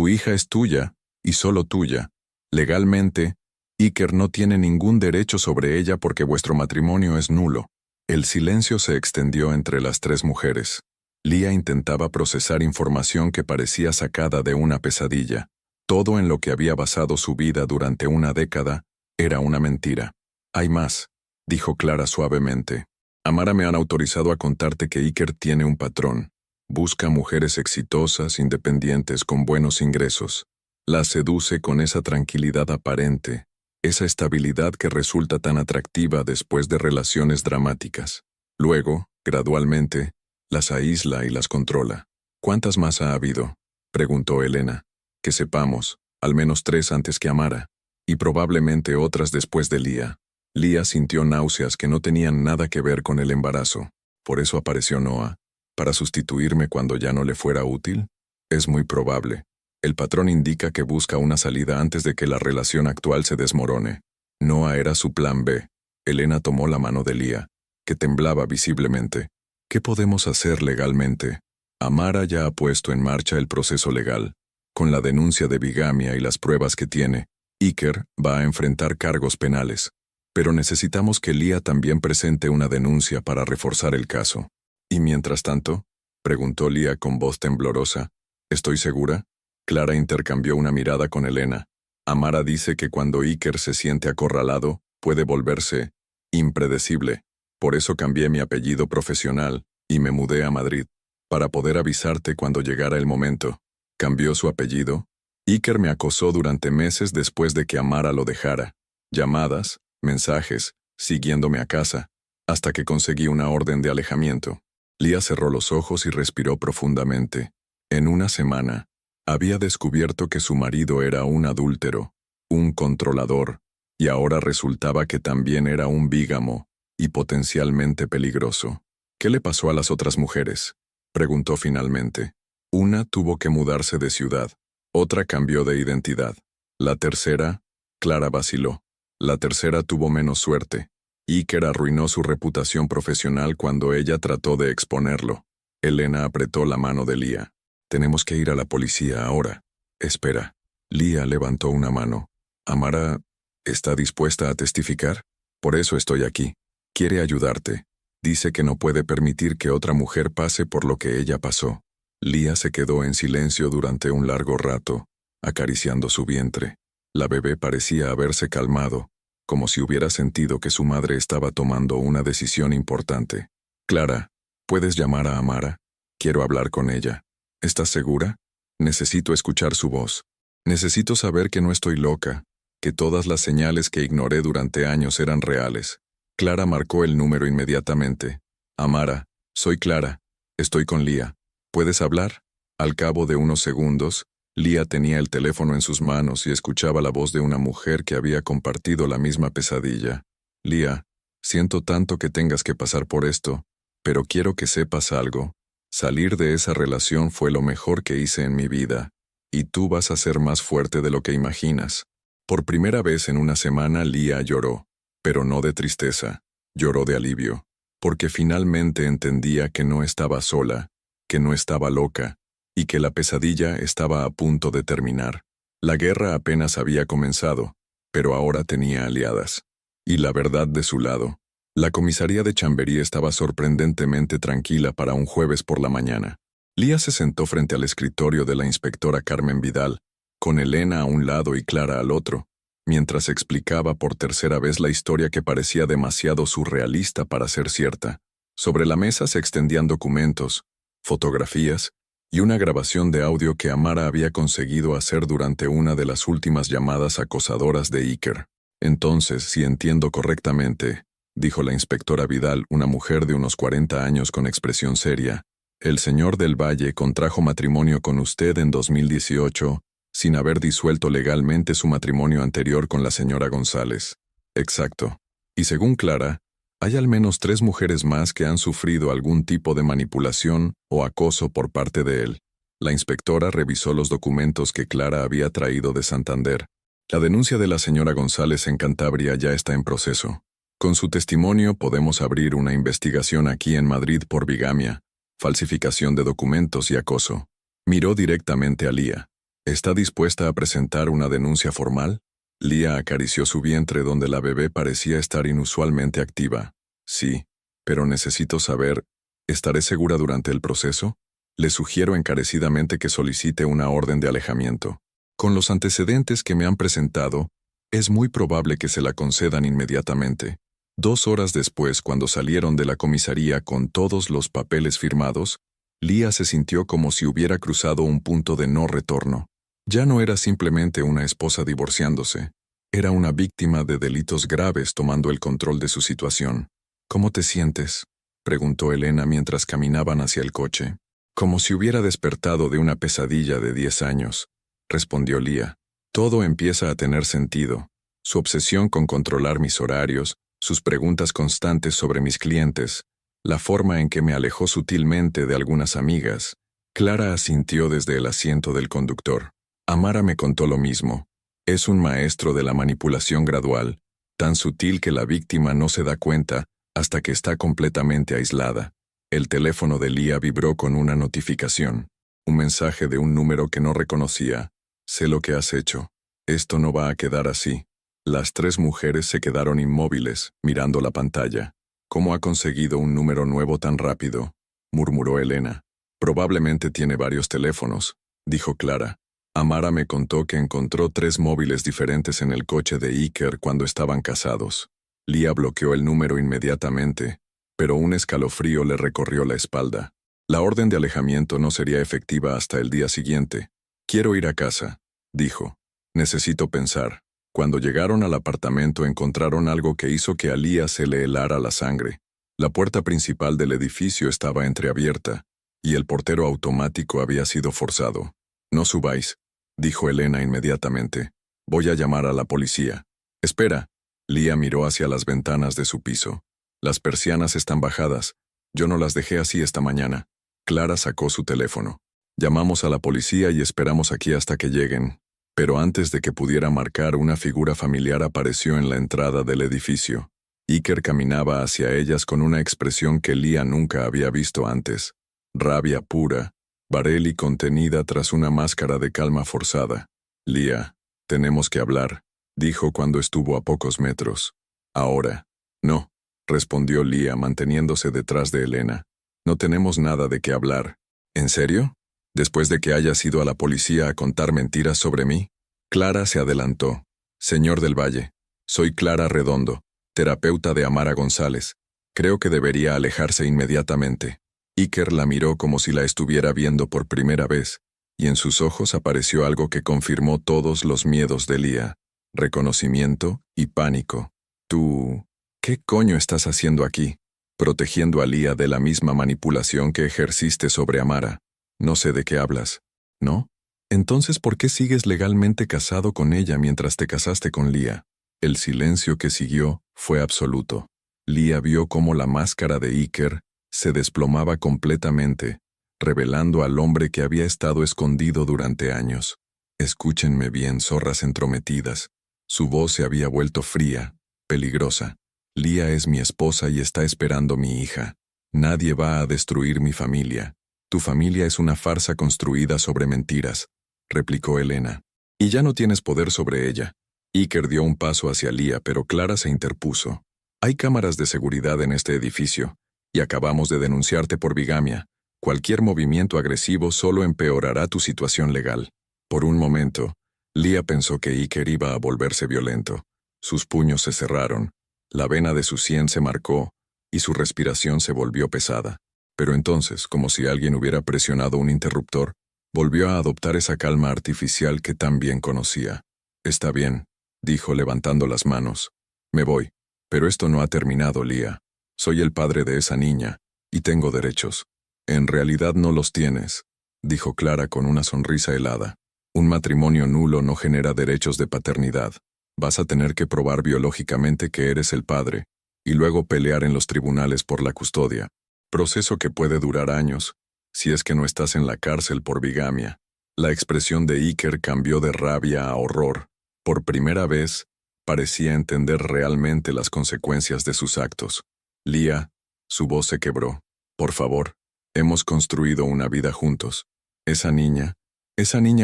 hija es tuya, y solo tuya. Legalmente, Iker no tiene ningún derecho sobre ella porque vuestro matrimonio es nulo. El silencio se extendió entre las 3 mujeres. Lia intentaba procesar información que parecía sacada de una pesadilla. Todo en lo que había basado su vida durante una década era una mentira. Hay más, dijo Clara suavemente. Amara me han autorizado a contarte que Iker tiene un patrón. Busca mujeres exitosas, independientes, con buenos ingresos. Las seduce con esa tranquilidad aparente, esa estabilidad que resulta tan atractiva después de relaciones dramáticas. Luego, gradualmente, las aísla y las controla. ¿Cuántas más ha habido?, preguntó Elena. Que sepamos, al menos 3 antes que Amara, y probablemente otras después de Lia. Lia sintió náuseas que no tenían nada que ver con el embarazo. Por eso apareció Noah, para sustituirme cuando ya no le fuera útil. Es muy probable. El patrón indica que busca una salida antes de que la relación actual se desmorone. Noah era su plan B. Elena tomó la mano de Lia, que temblaba visiblemente. ¿Qué podemos hacer legalmente? Amara ya ha puesto en marcha el proceso legal. Con la denuncia de bigamia y las pruebas que tiene, Iker va a enfrentar cargos penales. Pero necesitamos que Lia también presente una denuncia para reforzar el caso. ¿Y mientras tanto?, preguntó Lia con voz temblorosa. ¿Estoy segura? Clara intercambió una mirada con Elena. Amara dice que cuando Iker se siente acorralado, puede volverse impredecible. Por eso cambié mi apellido profesional y me mudé a Madrid, para poder avisarte cuando llegara el momento. ¿Cambió su apellido? Iker me acosó durante meses después de que Amara lo dejara. Llamadas, mensajes, siguiéndome a casa, hasta que conseguí una orden de alejamiento. Lia cerró los ojos y respiró profundamente. En una semana, había descubierto que su marido era un adúltero, un controlador, y ahora resultaba que también era un bígamo, y potencialmente peligroso. ¿Qué le pasó a las otras mujeres?, preguntó finalmente. Una tuvo que mudarse de ciudad, otra cambió de identidad. La tercera, Clara vaciló. La tercera tuvo menos suerte. Iker arruinó su reputación profesional cuando ella trató de exponerlo. Elena apretó la mano de Lia. Tenemos que ir a la policía ahora. Espera. Lia levantó una mano. Amara, ¿está dispuesta a testificar? Por eso estoy aquí. Quiere ayudarte. Dice que no puede permitir que otra mujer pase por lo que ella pasó. Lia se quedó en silencio durante un largo rato, acariciando su vientre. La bebé parecía haberse calmado, como si hubiera sentido que su madre estaba tomando una decisión importante. Clara, ¿puedes llamar a Amara? Quiero hablar con ella. ¿Estás segura? Necesito escuchar su voz. Necesito saber que no estoy loca, que todas las señales que ignoré durante años eran reales. Clara marcó el número inmediatamente. Amara, soy Clara. Estoy con Lía. ¿Puedes hablar? Al cabo de unos segundos, Lía tenía el teléfono en sus manos y escuchaba la voz de una mujer que había compartido la misma pesadilla. Lía, siento tanto que tengas que pasar por esto, pero quiero que sepas algo. Salir de esa relación fue lo mejor que hice en mi vida, y tú vas a ser más fuerte de lo que imaginas. Por primera vez en una semana Lía lloró, pero no de tristeza, lloró de alivio, porque finalmente entendía que no estaba sola, que no estaba loca, y que la pesadilla estaba a punto de terminar. La guerra apenas había comenzado, pero ahora tenía aliadas. Y la verdad de su lado. La comisaría de Chamberí estaba sorprendentemente tranquila para un jueves por la mañana. Lía se sentó frente al escritorio de la inspectora Carmen Vidal, con Elena a un lado y Clara al otro, mientras explicaba por tercera vez la historia que parecía demasiado surrealista para ser cierta. Sobre la mesa se extendían documentos, fotografías y una grabación de audio que Amara había conseguido hacer durante una de las últimas llamadas acosadoras de Iker. Entonces, si entiendo correctamente, dijo la inspectora Vidal, una mujer de unos 40 años con expresión seria, el señor del Valle contrajo matrimonio con usted en 2018, sin haber disuelto legalmente su matrimonio anterior con la señora González. Exacto. Y según Clara, hay al menos 3 mujeres más que han sufrido algún tipo de manipulación o acoso por parte de él. La inspectora revisó los documentos que Clara había traído de Santander. La denuncia de la señora González en Cantabria ya está en proceso. Con su testimonio podemos abrir una investigación aquí en Madrid por bigamia, falsificación de documentos y acoso. Miró directamente a Lía. ¿Está dispuesta a presentar una denuncia formal? Lía acarició su vientre donde la bebé parecía estar inusualmente activa. Sí, pero necesito saber, ¿estaré segura durante el proceso? Le sugiero encarecidamente que solicite una orden de alejamiento. Con los antecedentes que me han presentado, es muy probable que se la concedan inmediatamente. 2 horas después, cuando salieron de la comisaría con todos los papeles firmados, Lía se sintió como si hubiera cruzado un punto de no retorno. Ya no era simplemente una esposa divorciándose, era una víctima de delitos graves tomando el control de su situación. ¿Cómo te sientes?, preguntó Elena mientras caminaban hacia el coche. Como si hubiera despertado de una pesadilla de 10 años, respondió Lía. Todo empieza a tener sentido. Su obsesión con controlar mis horarios, sus preguntas constantes sobre mis clientes, la forma en que me alejó sutilmente de algunas amigas. Clara asintió desde el asiento del conductor. Amara me contó lo mismo. Es un maestro de la manipulación gradual, tan sutil que la víctima no se da cuenta hasta que está completamente aislada. El teléfono de Lía vibró con una notificación. Un mensaje de un número que no reconocía. Sé lo que has hecho. Esto no va a quedar así. Las 3 mujeres se quedaron inmóviles, mirando la pantalla. ¿Cómo ha conseguido un número nuevo tan rápido?, murmuró Elena. Probablemente tiene varios teléfonos, dijo Clara. Amara me contó que encontró 3 móviles diferentes en el coche de Iker cuando estaban casados. Lía bloqueó el número inmediatamente, pero un escalofrío le recorrió la espalda. La orden de alejamiento no sería efectiva hasta el día siguiente. Quiero ir a casa, dijo. Necesito pensar. Cuando llegaron al apartamento encontraron algo que hizo que a Lía se le helara la sangre. La puerta principal del edificio estaba entreabierta, y el portero automático había sido forzado. No subáis, dijo Elena inmediatamente. Voy a llamar a la policía. Espera. Lía miró hacia las ventanas de su piso. Las persianas están bajadas. Yo no las dejé así esta mañana. Clara sacó su teléfono. Llamamos a la policía y esperamos aquí hasta que lleguen. Pero antes de que pudiera marcar, una figura familiar apareció en la entrada del edificio. Iker caminaba hacia ellas con una expresión que Lía nunca había visto antes. Rabia pura, Barely contenida tras una máscara de calma forzada. Lía, tenemos que hablar, dijo cuando estuvo a pocos metros. Ahora. No, respondió Lía manteniéndose detrás de Elena. No tenemos nada de qué hablar. ¿En serio? ¿Después de que hayas ido a la policía a contar mentiras sobre mí? Clara se adelantó. Señor del Valle, soy Clara Redondo, terapeuta de Amara González. Creo que debería alejarse inmediatamente. Iker la miró como si la estuviera viendo por primera vez, y en sus ojos apareció algo que confirmó todos los miedos de Lía. Reconocimiento y pánico. ¿Tú? ¿Qué coño estás haciendo aquí? protegiendo a Lía de la misma manipulación que ejerciste sobre Amara. No sé de qué hablas. ¿No? Entonces, ¿por qué sigues legalmente casado con ella mientras te casaste con Lía? El silencio que siguió fue absoluto. Lía vio cómo la máscara de Iker se desplomaba completamente, revelando al hombre que había estado escondido durante años. Escúchenme bien, zorras entrometidas. Su voz se había vuelto fría, peligrosa. Lía es mi esposa y está esperando mi hija. Nadie va a destruir mi familia. Tu familia es una farsa construida sobre mentiras, replicó Elena. Y ya no tienes poder sobre ella. Iker dio un paso hacia Lía, pero Clara se interpuso. Hay cámaras de seguridad en este edificio, y acabamos de denunciarte por bigamia. Cualquier movimiento agresivo solo empeorará tu situación legal. Por un momento, Lía pensó que Iker iba a volverse violento. Sus puños se cerraron, la vena de su sien se marcó, y su respiración se volvió pesada. Pero entonces, como si alguien hubiera presionado un interruptor, volvió a adoptar esa calma artificial que tan bien conocía. Está bien, dijo levantando las manos. Me voy. Pero esto no ha terminado, Lía. Soy el padre de esa niña, y tengo derechos. En realidad no los tienes, dijo Clara con una sonrisa helada. Un matrimonio nulo no genera derechos de paternidad. Vas a tener que probar biológicamente que eres el padre, y luego pelear en los tribunales por la custodia. Proceso que puede durar años, si es que no estás en la cárcel por bigamia. La expresión de Iker cambió de rabia a horror. Por primera vez, parecía entender realmente las consecuencias de sus actos. Lía, su voz se quebró. Por favor, hemos construido una vida juntos. Esa niña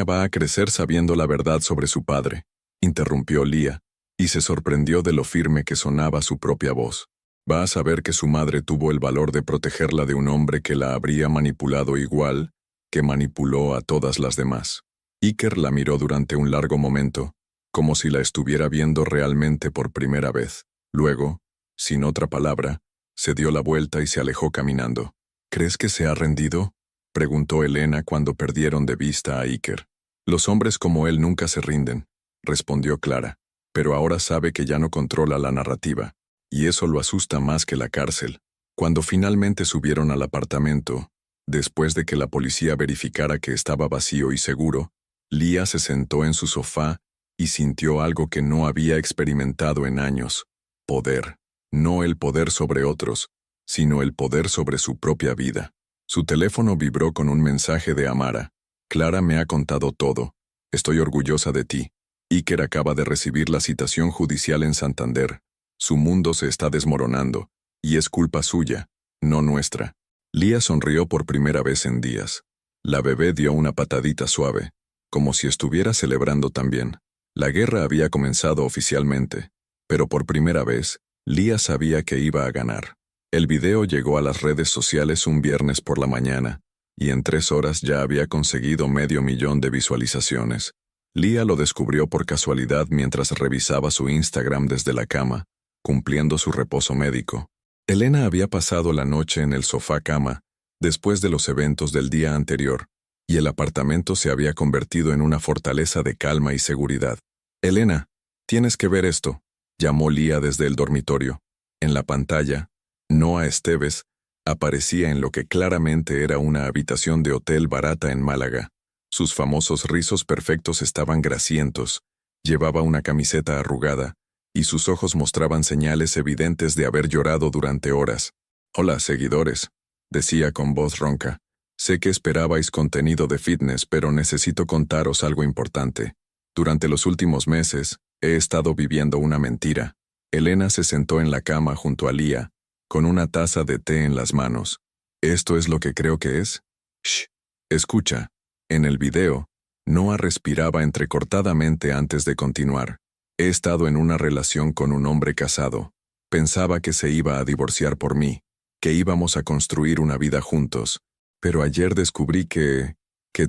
va a crecer sabiendo la verdad sobre su padre, interrumpió Lía, y se sorprendió de lo firme que sonaba su propia voz. Va a saber que su madre tuvo el valor de protegerla de un hombre que la habría manipulado igual que manipuló a todas las demás. Iker la miró durante un largo momento, como si la estuviera viendo realmente por primera vez. Luego, sin otra palabra, se dio la vuelta y se alejó caminando. ¿Crees que se ha rendido?, preguntó Elena cuando perdieron de vista a Iker. Los hombres como él nunca se rinden, respondió Clara, pero ahora sabe que ya no controla la narrativa, y eso lo asusta más que la cárcel. Cuando finalmente subieron al apartamento, después de que la policía verificara que estaba vacío y seguro, Lía se sentó en su sofá y sintió algo que no había experimentado en años. Poder. No el poder sobre otros, sino el poder sobre su propia vida. Su teléfono vibró con un mensaje de Amara. Clara me ha contado todo. Estoy orgullosa de ti. Iker acaba de recibir la citación judicial en Santander. Su mundo se está desmoronando, y es culpa suya, no nuestra. Lía sonrió por primera vez en días. La bebé dio una patadita suave, como si estuviera celebrando también. La guerra había comenzado oficialmente, pero por primera vez, Lía sabía que iba a ganar. El video llegó a las redes sociales un viernes por la mañana, y en 3 horas ya había conseguido 500.000 de visualizaciones. Lía lo descubrió por casualidad mientras revisaba su Instagram desde la cama, cumpliendo su reposo médico. Elena había pasado la noche en el sofá-cama, después de los eventos del día anterior, y el apartamento se había convertido en una fortaleza de calma y seguridad. «Elena, tienes que ver esto», llamó Lía desde el dormitorio. En la pantalla, Noah Esteves aparecía en lo que claramente era una habitación de hotel barata en Málaga. Sus famosos rizos perfectos estaban grasientos, llevaba una camiseta arrugada, y sus ojos mostraban señales evidentes de haber llorado durante horas. «Hola, seguidores», decía con voz ronca. «Sé que esperabais contenido de fitness, pero necesito contaros algo importante. Durante los últimos meses, he estado viviendo una mentira». Elena se sentó en la cama junto a Lía, con una taza de té en las manos. «¿Esto es lo que creo que es?» «Shh. Escucha». En el video, Noah respiraba entrecortadamente antes de continuar. «He estado en una relación con un hombre casado. Pensaba que se iba a divorciar por mí, que íbamos a construir una vida juntos. Pero ayer descubrí que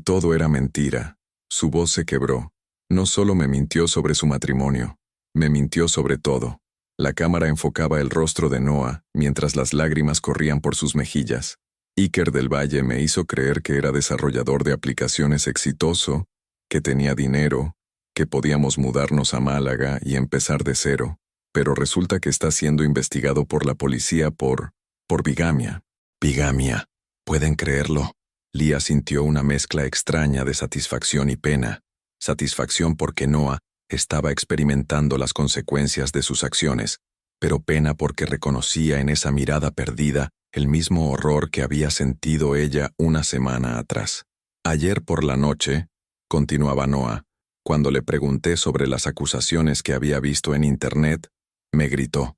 todo era mentira». Su voz se quebró. No solo me mintió sobre su matrimonio, me mintió sobre todo. La cámara enfocaba el rostro de Noah mientras las lágrimas corrían por sus mejillas. Iker del Valle me hizo creer que era desarrollador de aplicaciones exitoso, que tenía dinero, que podíamos mudarnos a Málaga y empezar de cero, pero resulta que está siendo investigado por la policía por Por bigamia. Bigamia. ¿Pueden creerlo? Lía sintió una mezcla extraña de satisfacción y pena. Satisfacción porque Noah estaba experimentando las consecuencias de sus acciones, pero pena porque reconocía en esa mirada perdida el mismo horror que había sentido ella una semana atrás. Ayer por la noche, continuaba Noah, cuando le pregunté sobre las acusaciones que había visto en Internet, me gritó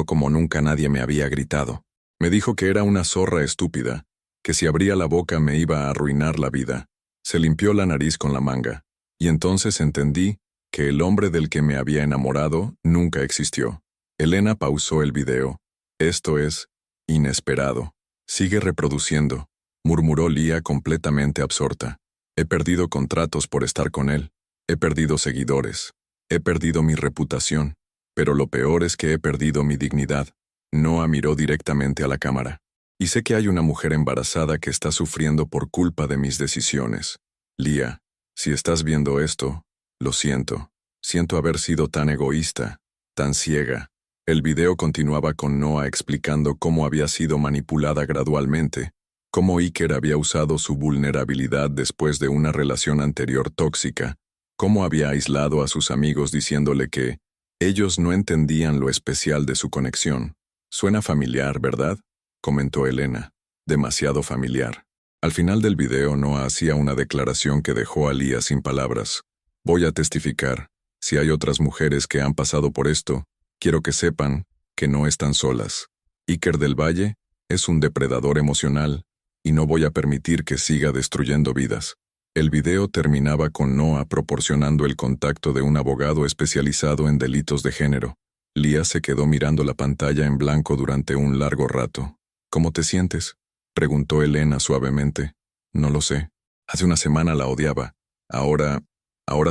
como nunca nadie me había gritado. Me dijo que era una zorra estúpida, que si abría la boca me iba a arruinar la vida. Se limpió la nariz con la manga, y entonces entendí que el hombre del que me había enamorado nunca existió. Elena pausó el video. Esto es inesperado. Sigue reproduciendo, murmuró Lía completamente absorta. He perdido contratos por estar con él. He perdido seguidores. He perdido mi reputación. Pero lo peor es que he perdido mi dignidad. Noah miró directamente a la cámara. Y sé que hay una mujer embarazada que está sufriendo por culpa de mis decisiones. Lía, si estás viendo esto, lo siento. Siento haber sido tan egoísta, tan ciega. El video continuaba con Noah explicando cómo había sido manipulada gradualmente, cómo Iker había usado su vulnerabilidad después de una relación anterior tóxica, cómo había aislado a sus amigos diciéndole que ellos no entendían lo especial de su conexión. Suena familiar, ¿verdad?, comentó Elena. Demasiado familiar. Al final del video Noah hacía una declaración que dejó a Lía sin palabras. Voy a testificar. Si hay otras mujeres que han pasado por esto, quiero que sepan que no están solas. Iker del Valle es un depredador emocional y no voy a permitir que siga destruyendo vidas. El video terminaba con Noah proporcionando el contacto de un abogado especializado en delitos de género. Lía se quedó mirando la pantalla en blanco durante un largo rato. ¿Cómo te sientes?, preguntó Elena suavemente. No lo sé. Hace una semana la odiaba. Ahora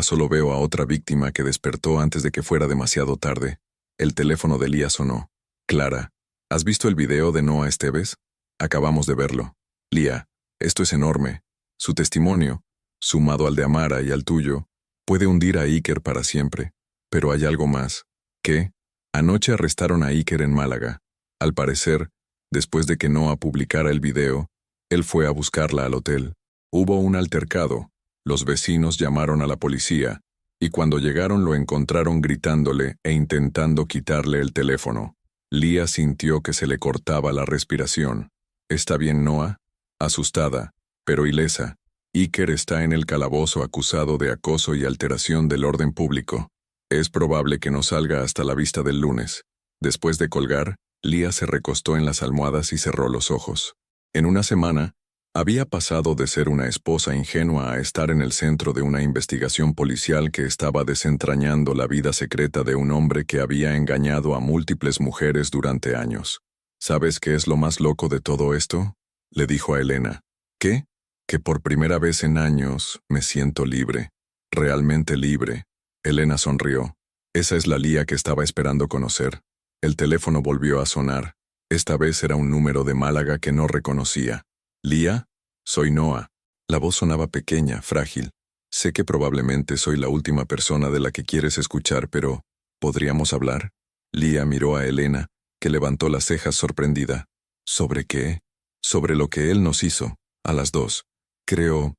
solo veo a otra víctima que despertó antes de que fuera demasiado tarde. El teléfono de Lía sonó. Clara, ¿has visto el video de Noah Esteves? Acabamos de verlo. Lía, esto es enorme. Su testimonio, sumado al de Amara y al tuyo, puede hundir a Iker para siempre. Pero hay algo más. ¿Qué? Anoche arrestaron a Iker en Málaga. Al parecer, después de que Noah publicara el video, él fue a buscarla al hotel. Hubo un altercado. Los vecinos llamaron a la policía, y cuando llegaron lo encontraron gritándole e intentando quitarle el teléfono. Lía sintió que se le cortaba la respiración. ¿Está bien, Noah? Asustada, pero ilesa. Iker está en el calabozo acusado de acoso y alteración del orden público. Es probable que no salga hasta la vista del lunes. Después de colgar, Lía se recostó en las almohadas y cerró los ojos. En una semana, había pasado de ser una esposa ingenua a estar en el centro de una investigación policial que estaba desentrañando la vida secreta de un hombre que había engañado a múltiples mujeres durante años. ¿Sabes qué es lo más loco de todo esto?, le dijo a Elena. ¿Qué? Que por primera vez en años me siento libre. Realmente libre. Elena sonrió. Esa es la Lía que estaba esperando conocer. El teléfono volvió a sonar. Esta vez era un número de Málaga que no reconocía. Lía, soy Noah. La voz sonaba pequeña, frágil. Sé que probablemente soy la última persona de la que quieres escuchar, pero ¿podríamos hablar? Lía miró a Elena, que levantó las cejas sorprendida. ¿Sobre qué? Sobre lo que él nos hizo, a las dos. Creo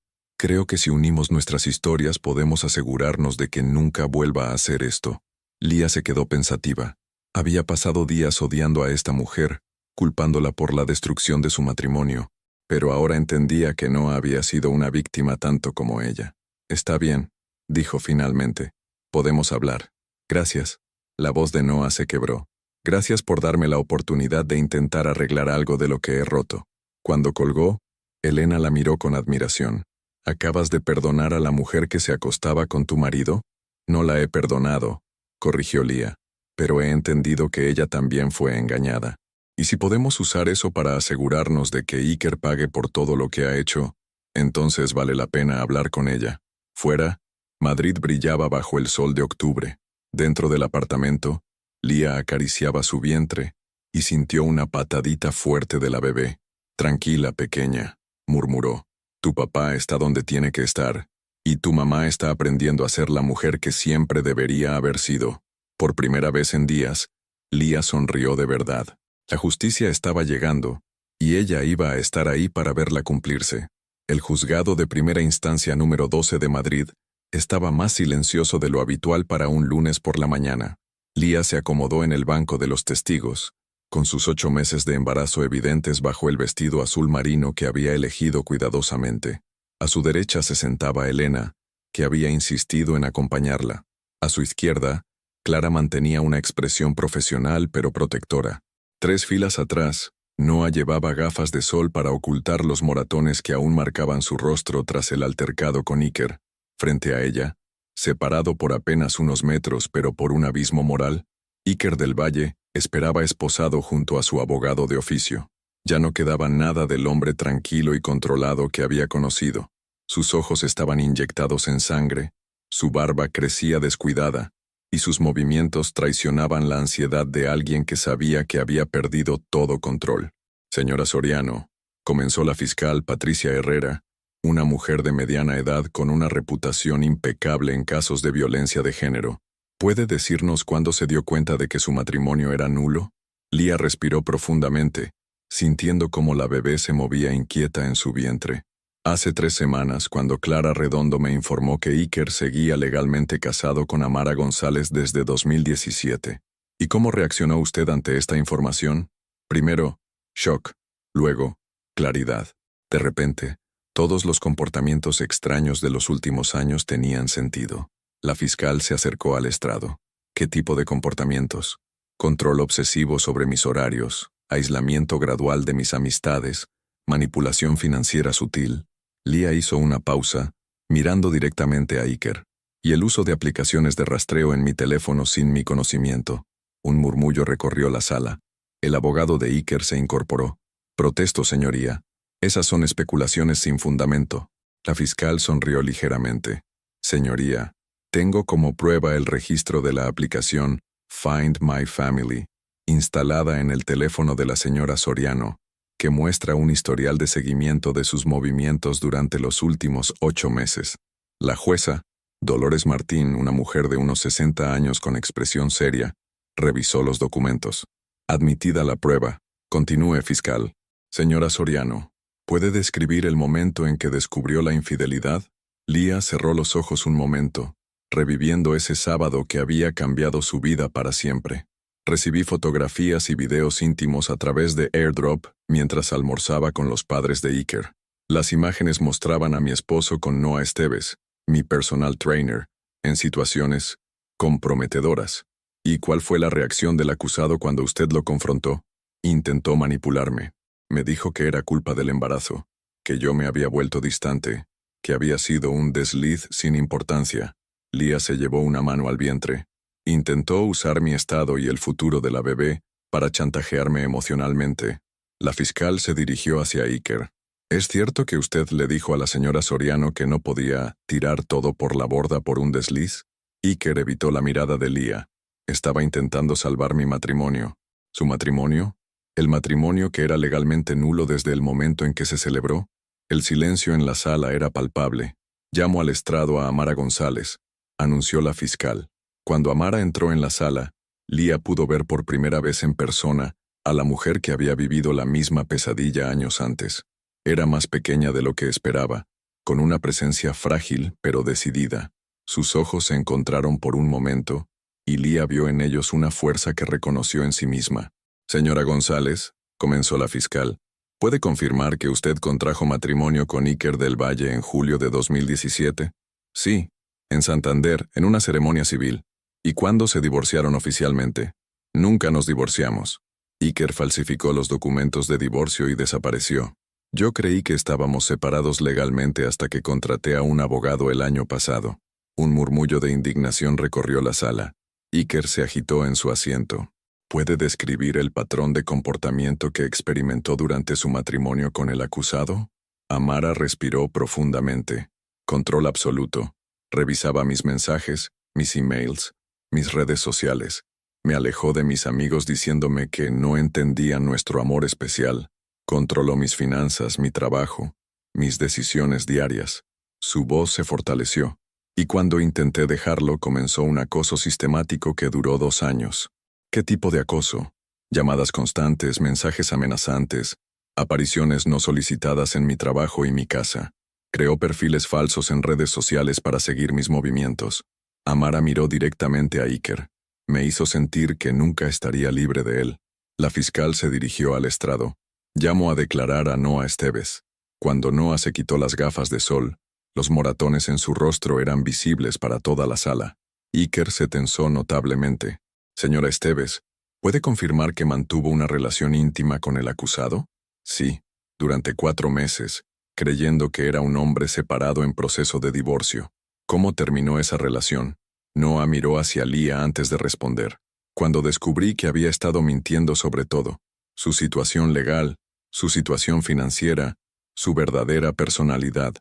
que si unimos nuestras historias podemos asegurarnos de que nunca vuelva a hacer esto. Lía se quedó pensativa. Había pasado días odiando a esta mujer, culpándola por la destrucción de su matrimonio, pero ahora entendía que no había sido una víctima tanto como ella. Está bien, dijo finalmente. Podemos hablar. Gracias. La voz de Noah se quebró. Gracias por darme la oportunidad de intentar arreglar algo de lo que he roto. Cuando colgó, Elena la miró con admiración. ¿Acabas de perdonar a la mujer que se acostaba con tu marido? No la he perdonado, corrigió Lía, pero he entendido que ella también fue engañada. Y si podemos usar eso para asegurarnos de que Iker pague por todo lo que ha hecho, entonces vale la pena hablar con ella. Fuera, Madrid brillaba bajo el sol de octubre. Dentro del apartamento, Lía acariciaba su vientre y sintió una patadita fuerte de la bebé. Tranquila, pequeña, murmuró. Tu papá está donde tiene que estar, y tu mamá está aprendiendo a ser la mujer que siempre debería haber sido. Por primera vez en días, Lía sonrió de verdad. La justicia estaba llegando, y ella iba a estar ahí para verla cumplirse. El juzgado de primera instancia número 12 de Madrid estaba más silencioso de lo habitual para un lunes por la mañana. Lía se acomodó en el banco de los testigos, con sus 8 meses de embarazo evidentes bajo el vestido azul marino que había elegido cuidadosamente. A su derecha se sentaba Elena, que había insistido en acompañarla. A su izquierda, Clara mantenía una expresión profesional pero protectora. 3 filas atrás, Noah llevaba gafas de sol para ocultar los moratones que aún marcaban su rostro tras el altercado con Iker. Frente a ella, separado por apenas unos metros pero por un abismo moral, Iker del Valle esperaba esposado junto a su abogado de oficio. Ya no quedaba nada del hombre tranquilo y controlado que había conocido. Sus ojos estaban inyectados en sangre, su barba crecía descuidada, y sus movimientos traicionaban la ansiedad de alguien que sabía que había perdido todo control. Señora Soriano, comenzó la fiscal Patricia Herrera, una mujer de mediana edad con una reputación impecable en casos de violencia de género. ¿Puede decirnos cuándo se dio cuenta de que su matrimonio era nulo? Lía respiró profundamente, sintiendo cómo la bebé se movía inquieta en su vientre. Hace 3 semanas, cuando Clara Redondo me informó que Iker seguía legalmente casado con Amara González desde 2017. ¿Y cómo reaccionó usted ante esta información? Primero, shock. Luego, claridad. De repente, todos los comportamientos extraños de los últimos años tenían sentido. La fiscal se acercó al estrado. ¿Qué tipo de comportamientos? Control obsesivo sobre mis horarios, aislamiento gradual de mis amistades, manipulación financiera sutil. Lía hizo una pausa, mirando directamente a Iker, y el uso de aplicaciones de rastreo en mi teléfono sin mi conocimiento. Un murmullo recorrió la sala. El abogado de Iker se incorporó. Protesto, señoría. Esas son especulaciones sin fundamento. La fiscal sonrió ligeramente. Señoría, tengo como prueba el registro de la aplicación Find My Family, instalada en el teléfono de la señora Soriano, que muestra un historial de seguimiento de sus movimientos durante los últimos 8 meses. La jueza, Dolores Martín, una mujer de unos 60 años con expresión seria, revisó los documentos. Admitida la prueba, continúe, fiscal. Señora Soriano, ¿puede describir el momento en que descubrió la infidelidad? Lía cerró los ojos un momento, reviviendo ese sábado que había cambiado su vida para siempre. Recibí fotografías y videos íntimos a través de AirDrop mientras almorzaba con los padres de Iker. Las imágenes mostraban a mi esposo con Noah Esteves, mi personal trainer, en situaciones comprometedoras. ¿Y cuál fue la reacción del acusado cuando usted lo confrontó? Intentó manipularme. Me dijo que era culpa del embarazo, que yo me había vuelto distante, que había sido un desliz sin importancia. Lía se llevó una mano al vientre. Intentó usar mi estado y el futuro de la bebé para chantajearme emocionalmente. La fiscal se dirigió hacia Iker. ¿Es cierto que usted le dijo a la señora Soriano que no podía tirar todo por la borda por un desliz? Iker evitó la mirada de Lía. Estaba intentando salvar mi matrimonio. ¿Su matrimonio? ¿El matrimonio que era legalmente nulo desde el momento en que se celebró? El silencio en la sala era palpable. Llamo al estrado a Amara González, anunció la fiscal. Cuando Amara entró en la sala, Lía pudo ver por primera vez en persona a la mujer que había vivido la misma pesadilla años antes. Era más pequeña de lo que esperaba, con una presencia frágil pero decidida. Sus ojos se encontraron por un momento, y Lía vio en ellos una fuerza que reconoció en sí misma. Señora González, comenzó la fiscal, ¿puede confirmar que usted contrajo matrimonio con Iker del Valle en julio de 2017? Sí, en Santander, en una ceremonia civil. ¿Y cuándo se divorciaron oficialmente? Nunca nos divorciamos. Iker falsificó los documentos de divorcio y desapareció. Yo creí que estábamos separados legalmente hasta que contraté a un abogado el año pasado. Un murmullo de indignación recorrió la sala. Iker se agitó en su asiento. ¿Puede describir el patrón de comportamiento que experimentó durante su matrimonio con el acusado? Amara respiró profundamente. Control absoluto. Revisaba mis mensajes, mis emails, mis redes sociales. Me alejó de mis amigos diciéndome que no entendían nuestro amor especial. Controló mis finanzas, mi trabajo, mis decisiones diarias. Su voz se fortaleció, y cuando intenté dejarlo comenzó un acoso sistemático que duró 2 años. ¿Qué tipo de acoso? Llamadas constantes, mensajes amenazantes, apariciones no solicitadas en mi trabajo y mi casa. Creó perfiles falsos en redes sociales para seguir mis movimientos. Amara miró directamente a Iker. Me hizo sentir que nunca estaría libre de él. La fiscal se dirigió al estrado. Llamo a declarar a Noah Esteves. Cuando Noah se quitó las gafas de sol, los moratones en su rostro eran visibles para toda la sala. Iker se tensó notablemente. Señora Esteves, ¿puede confirmar que mantuvo una relación íntima con el acusado? Sí, durante 4 meses, creyendo que era un hombre separado en proceso de divorcio. ¿Cómo terminó esa relación? Noah miró hacia Lía antes de responder. Cuando descubrí que había estado mintiendo sobre todo, su situación legal, su situación financiera, su verdadera personalidad.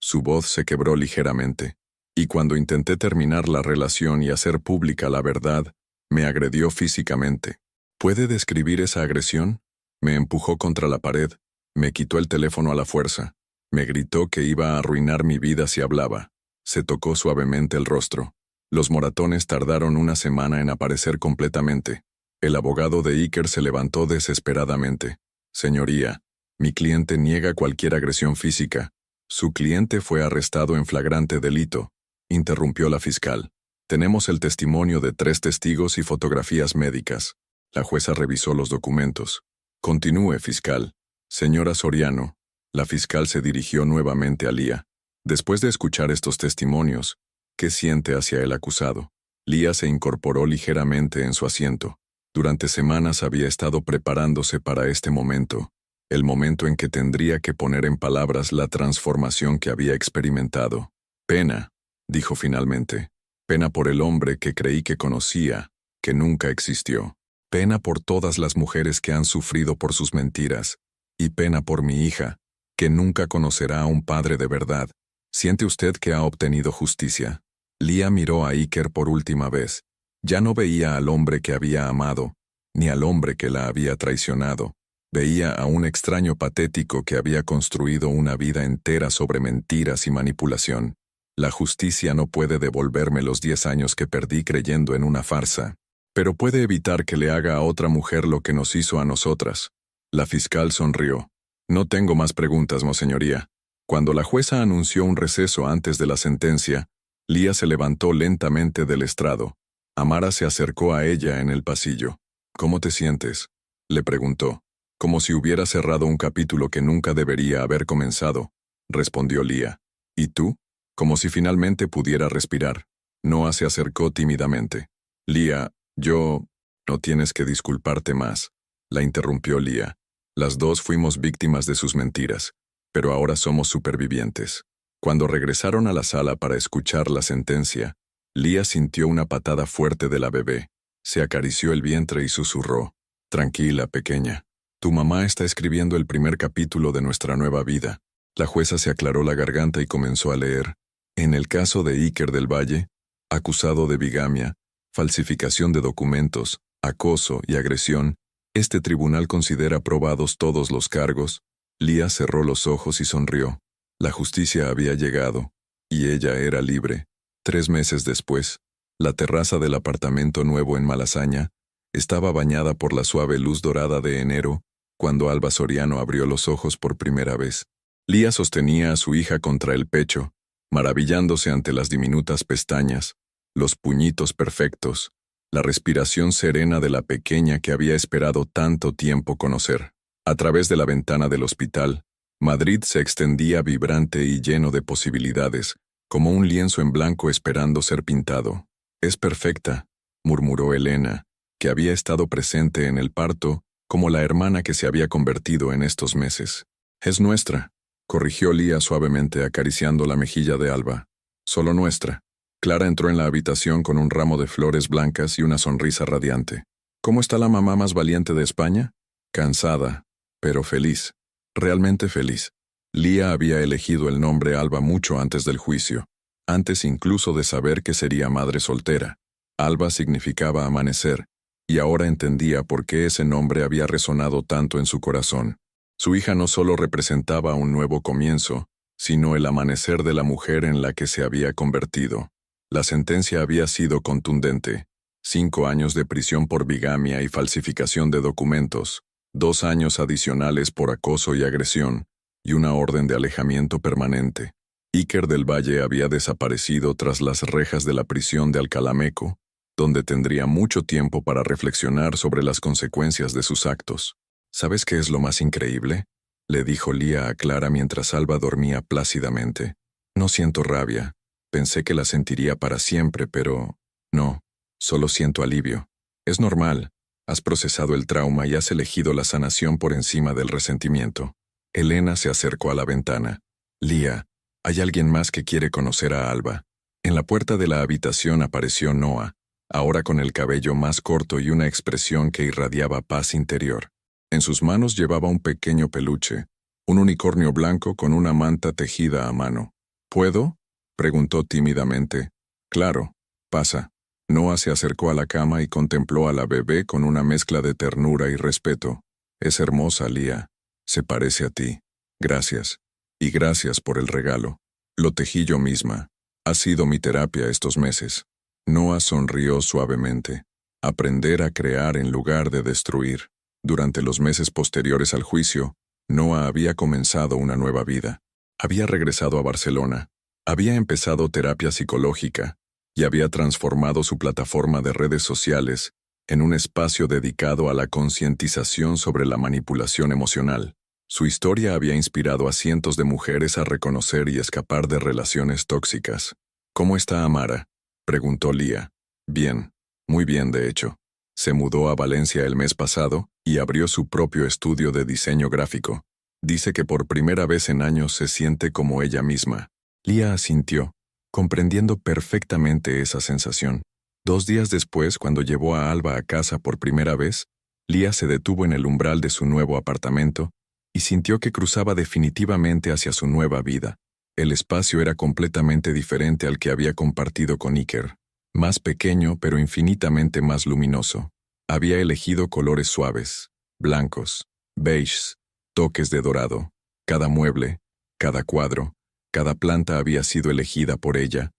Su voz se quebró ligeramente. Y cuando intenté terminar la relación y hacer pública la verdad, me agredió físicamente. ¿Puede describir esa agresión? Me empujó contra la pared, me quitó el teléfono a la fuerza, me gritó que iba a arruinar mi vida si hablaba. Se tocó suavemente el rostro. Los moratones tardaron 1 semana en aparecer completamente. El abogado de Iker se levantó desesperadamente. Señoría, mi cliente niega cualquier agresión física. Su cliente fue arrestado en flagrante delito, interrumpió la fiscal. Tenemos el testimonio de 3 testigos y fotografías médicas. La jueza revisó los documentos. Continúe, fiscal. Señora Soriano. La fiscal se dirigió nuevamente a Lía. Después de escuchar estos testimonios, ¿qué siente hacia el acusado? Lía se incorporó ligeramente en su asiento. Durante semanas había estado preparándose para este momento, el momento en que tendría que poner en palabras la transformación que había experimentado. Pena, dijo finalmente. Pena por el hombre que creí que conocía, que nunca existió. Pena por todas las mujeres que han sufrido por sus mentiras. Y pena por mi hija, que nunca conocerá a un padre de verdad. ¿Siente usted que ha obtenido justicia? Lía miró a Iker por última vez. Ya no veía al hombre que había amado, ni al hombre que la había traicionado. Veía a un extraño patético que había construido una vida entera sobre mentiras y manipulación. La justicia no puede devolverme los 10 años que perdí creyendo en una farsa, pero puede evitar que le haga a otra mujer lo que nos hizo a nosotras. La fiscal sonrió. No tengo más preguntas, monseñoría. Cuando la jueza anunció un receso antes de la sentencia, Lía se levantó lentamente del estrado. Amara se acercó a ella en el pasillo. ¿Cómo te sientes?, le preguntó. Como si hubiera cerrado un capítulo que nunca debería haber comenzado, respondió Lía. ¿Y tú? Como si finalmente pudiera respirar. Noah se acercó tímidamente. Lía, yo... No tienes que disculparte más, la interrumpió Lía. Las dos fuimos víctimas de sus mentiras, pero ahora somos supervivientes. Cuando regresaron a la sala para escuchar la sentencia, Lía sintió una patada fuerte de la bebé. Se acarició el vientre y susurró. Tranquila, pequeña. Tu mamá está escribiendo el primer capítulo de nuestra nueva vida. La jueza se aclaró la garganta y comenzó a leer. En el caso de Iker del Valle, acusado de bigamia, falsificación de documentos, acoso y agresión, este tribunal considera probados todos los cargos. Lía cerró los ojos y sonrió. La justicia había llegado, y ella era libre. 3 meses después, la terraza del apartamento nuevo en Malasaña estaba bañada por la suave luz dorada de enero, cuando Alba Soriano abrió los ojos por primera vez. Lía sostenía a su hija contra el pecho, maravillándose ante las diminutas pestañas, los puñitos perfectos, la respiración serena de la pequeña que había esperado tanto tiempo conocer. A través de la ventana del hospital, Madrid se extendía vibrante y lleno de posibilidades, como un lienzo en blanco esperando ser pintado. Es perfecta, murmuró Elena, que había estado presente en el parto, como la hermana que se había convertido en estos meses. Es nuestra, corrigió Lía suavemente acariciando la mejilla de Alba. Solo nuestra. Clara entró en la habitación con un ramo de flores blancas y una sonrisa radiante. ¿Cómo está la mamá más valiente de España? Cansada, pero feliz. Realmente feliz. Lía había elegido el nombre Alba mucho antes del juicio, antes incluso de saber que sería madre soltera. Alba significaba amanecer, y ahora entendía por qué ese nombre había resonado tanto en su corazón. Su hija no solo representaba un nuevo comienzo, sino el amanecer de la mujer en la que se había convertido. La sentencia había sido contundente. 5 años de prisión por bigamia y falsificación de documentos, 2 años adicionales por acoso y agresión, y una orden de alejamiento permanente. Iker del Valle había desaparecido tras las rejas de la prisión de Alcalameco, donde tendría mucho tiempo para reflexionar sobre las consecuencias de sus actos. ¿Sabes qué es lo más increíble?, le dijo Lía a Clara mientras Alba dormía plácidamente. No siento rabia. Pensé que la sentiría para siempre, pero no, solo siento alivio. Es normal. Has procesado el trauma y has elegido la sanación por encima del resentimiento. Elena se acercó a la ventana. Lía, hay alguien más que quiere conocer a Alba. En la puerta de la habitación apareció Noah, ahora con el cabello más corto y una expresión que irradiaba paz interior. En sus manos llevaba un pequeño peluche, un unicornio blanco con una manta tejida a mano. ¿Puedo?, preguntó tímidamente. Claro, pasa. Noah se acercó a la cama y contempló a la bebé con una mezcla de ternura y respeto. Es hermosa, Lía. Se parece a ti. Gracias. Y gracias por el regalo. Lo tejí yo misma. Ha sido mi terapia estos meses. Noah sonrió suavemente. Aprender a crear en lugar de destruir. Durante los meses posteriores al juicio, Noah había comenzado una nueva vida. Había regresado a Barcelona. Había empezado terapia psicológica y había transformado su plataforma de redes sociales en un espacio dedicado a la concientización sobre la manipulación emocional. Su historia había inspirado a cientos de mujeres a reconocer y escapar de relaciones tóxicas. ¿Cómo está Amara?, preguntó Lía. Bien, muy bien de hecho. Se mudó a Valencia el mes pasado y abrió su propio estudio de diseño gráfico. Dice que por primera vez en años se siente como ella misma. Lía asintió, comprendiendo perfectamente esa sensación. 2 días después, cuando llevó a Alba a casa por primera vez, Lía se detuvo en el umbral de su nuevo apartamento y sintió que cruzaba definitivamente hacia su nueva vida. El espacio era completamente diferente al que había compartido con Iker. Más pequeño, pero infinitamente más luminoso. Había elegido colores suaves, blancos, beiges, toques de dorado. Cada mueble, cada cuadro, cada planta había sido elegida por ella